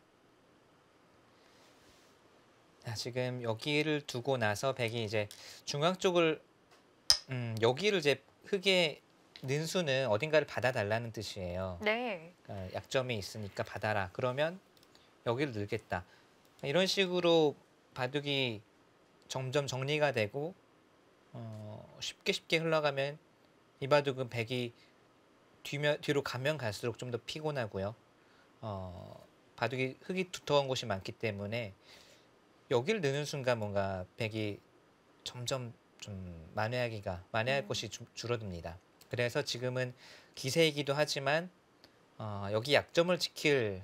B: 자, 지금 여기를 두고 나서 백이 이제 중앙 쪽을 여기를 이제 흙의 는수는 어딘가를 받아달라는 뜻이에요.
A: 네.
B: 그러니까 약점이 있으니까 받아라. 그러면 여기를 늘겠다. 이런 식으로 바둑이 점점 정리가 되고 쉽게 흘러가면 이 바둑은 백이 뒤로 가면 갈수록 좀 더 피곤하고요. 바둑이 흙이 두터운 곳이 많기 때문에 여기를 느는 순간 뭔가 백이 점점 좀 만회할 곳이 줄어듭니다. 그래서 지금은 기세이기도 하지만 여기 약점을 지킬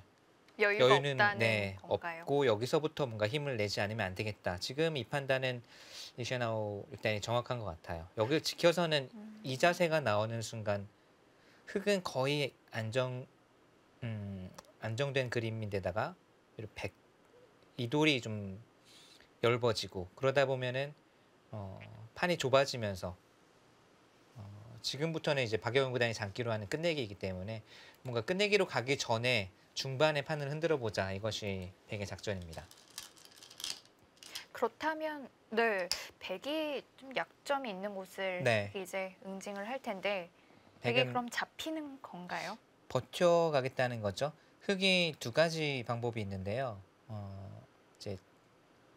A: 여유가
B: 여유는
A: 없다는 건가요?
B: 없고 여기서부터 뭔가 힘을 내지 않으면 안 되겠다. 지금 이 판단은 리샤나오 일단이 정확한 것 같아요. 여기를 지켜서는 이 자세가 나오는 순간 흙은 거의 안정된 그림인데다가 이 돌이 좀 얇아지고 그러다 보면은 판이 좁아지면서 지금부터는 이제 박영훈 구단이 장기로 하는 끝내기이기 때문에 뭔가 끝내기로 가기 전에 중반에 판을 흔들어 보자 이것이 백의 작전입니다.
A: 그렇다면 네, 백이 좀 약점이 있는 곳을
B: 네.
A: 이제 응징을 할 텐데 백이
B: 백은
A: 그럼 잡히는 건가요?
B: 버텨가겠다는 거죠. 흙이 두 가지 방법이 있는데요. 이제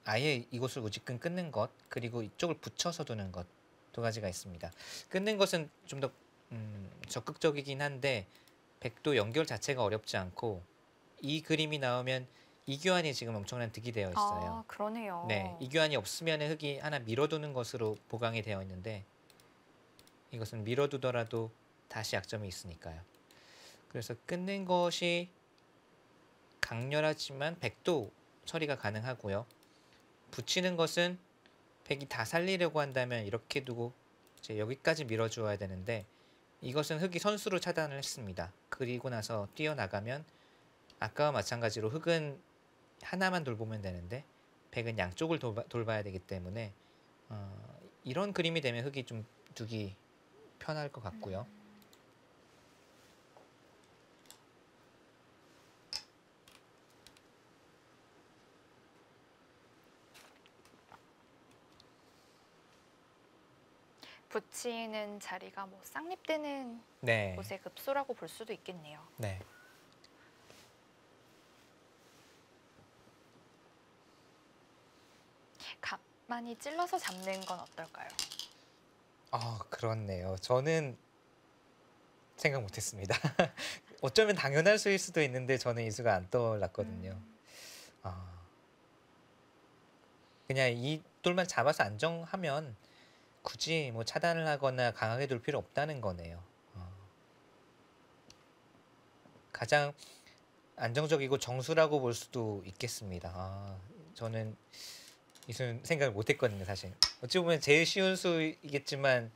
B: 아예 이곳을 우지끈 끊는 것 그리고 이쪽을 붙여서 두는 것 두 가지가 있습니다. 끊는 것은 좀 더 적극적이긴 한데 백도 연결 자체가 어렵지 않고 이 그림이 나오면 이교환이 지금 엄청난 득이 되어 있어요.
A: 아, 그러네요.
B: 네, 이교환이 없으면 흙이 하나 밀어두는 것으로 보강이 되어 있는데 이것은 밀어두더라도 다시 약점이 있으니까요. 그래서 끊는 것이 강렬하지만 백도 처리가 가능하고요. 붙이는 것은 백이 다 살리려고 한다면 이렇게 두고 이제 여기까지 밀어주어야 되는데 이것은 흙이 선수로 차단을 했습니다. 그리고 나서 뛰어나가면 아까와 마찬가지로 흙은 하나만 돌보면 되는데 백은 양쪽을 돌봐야 되기 때문에 이런 그림이 되면 흙이 좀 두기 편할 것 같고요.
A: 붙이는 자리가 뭐 쌍립되는
B: 네,
A: 곳의 급소라고 볼 수도 있겠네요.
B: 네.
A: 가만히 찔러서 잡는 건 어떨까요?
B: 그렇네요. 저는 생각 못했습니다. 어쩌면 당연할 수일 수도 있는데 저는 이 수가 안 떠올랐거든요. 아, 그냥 이 돌만 잡아서 안정하면 굳이 뭐 차단을 하거나 강하게 둘 필요 없다는 거네요. 가장 안정적이고 정수라고 볼 수도 있겠습니다. 저는 이 수는 생각을 못했거든요, 사실. 어찌 보면 제일 쉬운 수이겠지만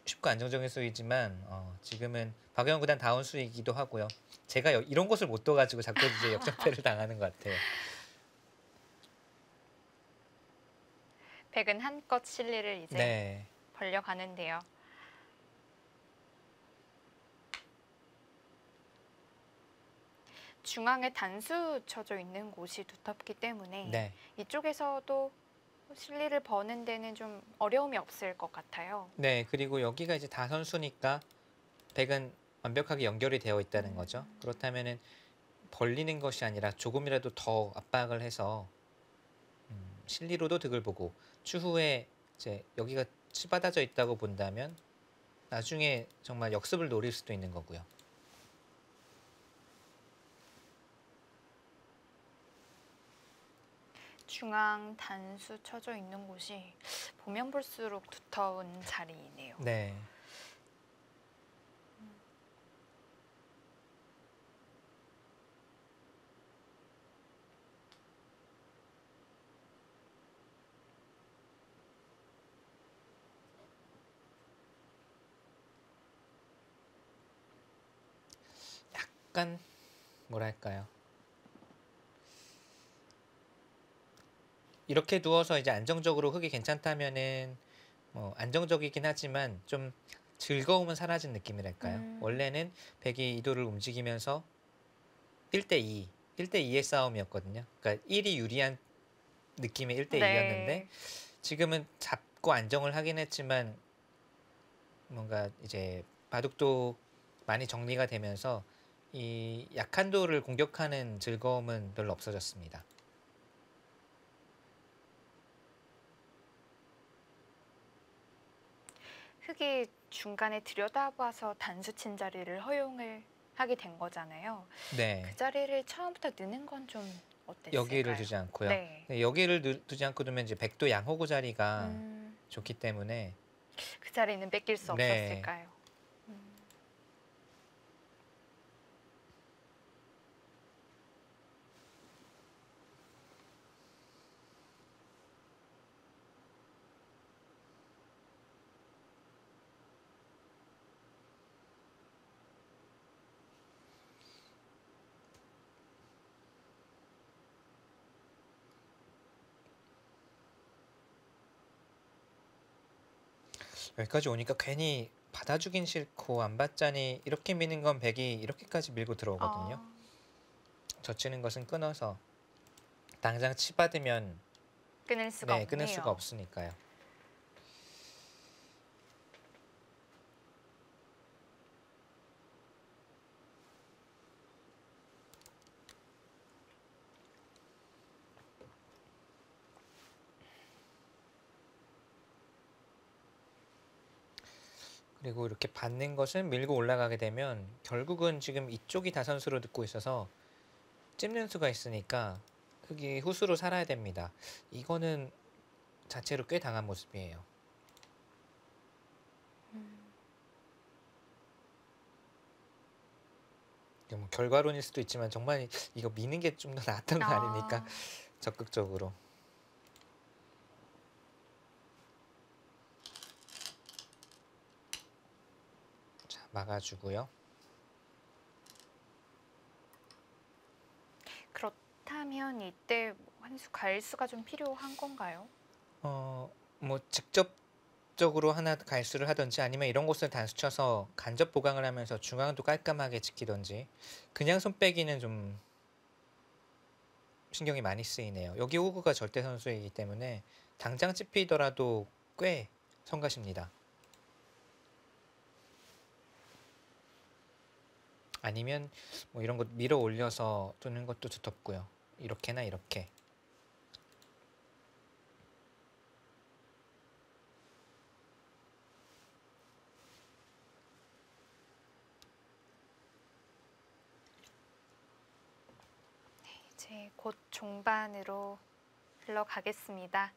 B: 쉽고 안정적인 수이지만 지금은 박영훈 구단 다운 수이기도 하고요. 제가 이런 것을 못 떠가지고 자꾸 이제 역전패를 당하는 것 같아요.
A: 백은 한껏 실리를 이제
B: 네,
A: 벌려가는데요. 중앙에 단수 쳐져 있는 곳이 두텁기 때문에
B: 네,
A: 이쪽에서도 실리를 버는 데는 좀 어려움이 없을 것 같아요.
B: 네. 그리고 여기가 이제 다 선수니까 백은 완벽하게 연결이 되어 있다는 거죠. 그렇다면은 벌리는 것이 아니라 조금이라도 더 압박을 해서 실리로도 득을 보고 추후에 이제 여기가 치받아져 있다고 본다면 나중에 정말 역습을 노릴 수도 있는 거고요.
A: 중앙 단수 쳐져 있는 곳이 보면 볼수록 두터운 자리이네요.
B: 네. 약간 뭐랄까요? 이렇게 누워서 이제 안정적으로 흙이 괜찮다면은 뭐 안정적이긴 하지만 좀 즐거움은 사라진 느낌이랄까요? 원래는 백이 이도를 움직이면서 1대2, 1대2의 싸움이었거든요. 그러니까 1이 유리한 느낌의 1대2였는데
A: 네.
B: 지금은 잡고 안정을 하긴 했지만 뭔가 이제 바둑도 많이 정리가 되면서 이 약한 도를 공격하는 즐거움은 별로 없어졌습니다.
A: 흙이 중간에 들여다봐서 단수 친 자리를 허용을 하게 된 거잖아요.
B: 네.
A: 그 자리를 처음부터 넣는 건 좀 어땠을까요?
B: 여기를 두지 않고요.
A: 네.
B: 네, 여기를 두지 않고 두면 이제 백도 양호구 자리가
A: 음,
B: 좋기 때문에
A: 그 자리는 뺏길 수
B: 네.
A: 없었을까요?
B: 여기까지 오니까 괜히 받아주긴 싫고 안 받자니 이렇게 미는 건 백이 이렇게까지 밀고 들어오거든요. 젖히는 것은 끊어서 당장 치 받으면
A: 끊을 수가
B: 네,
A: 없네요.
B: 끊을 수가 없으니까요. 그리고 이렇게 받는 것은 밀고 올라가게 되면 결국은 지금 이쪽이 다선수로 듣고 있어서 찝는 수가 있으니까 흙이 후수로 살아야 됩니다. 이거는 자체로 꽤 당한 모습이에요. 이게 뭐 결과론일 수도 있지만 정말 이거 미는 게 좀 더 나았던 거 아닙니까? 적극적으로. 자, 막아주고요.
A: 그렇다면 이때 한 수 갈 수가 좀 필요한 건가요?
B: 뭐 직접적으로 하나 갈수를 하든지 아니면 이런 곳을 단수 쳐서 간접 보강을 하면서 중앙도 깔끔하게 지키든지 그냥 손 빼기는 좀 신경이 많이 쓰이네요. 여기 호구가 절대 선수이기 때문에 당장 찝히더라도 꽤 성가십니다. 아니면 뭐 이런 것 밀어 올려서 두는 것도 두텁고요. 이렇게나 이렇게.
A: 이제 곧 종반으로 흘러가겠습니다.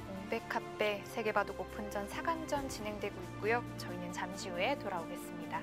A: 몽백카페 세계바둑 오픈전 4강전 진행되고 있고요. 저희는 잠시 후에 돌아오겠습니다.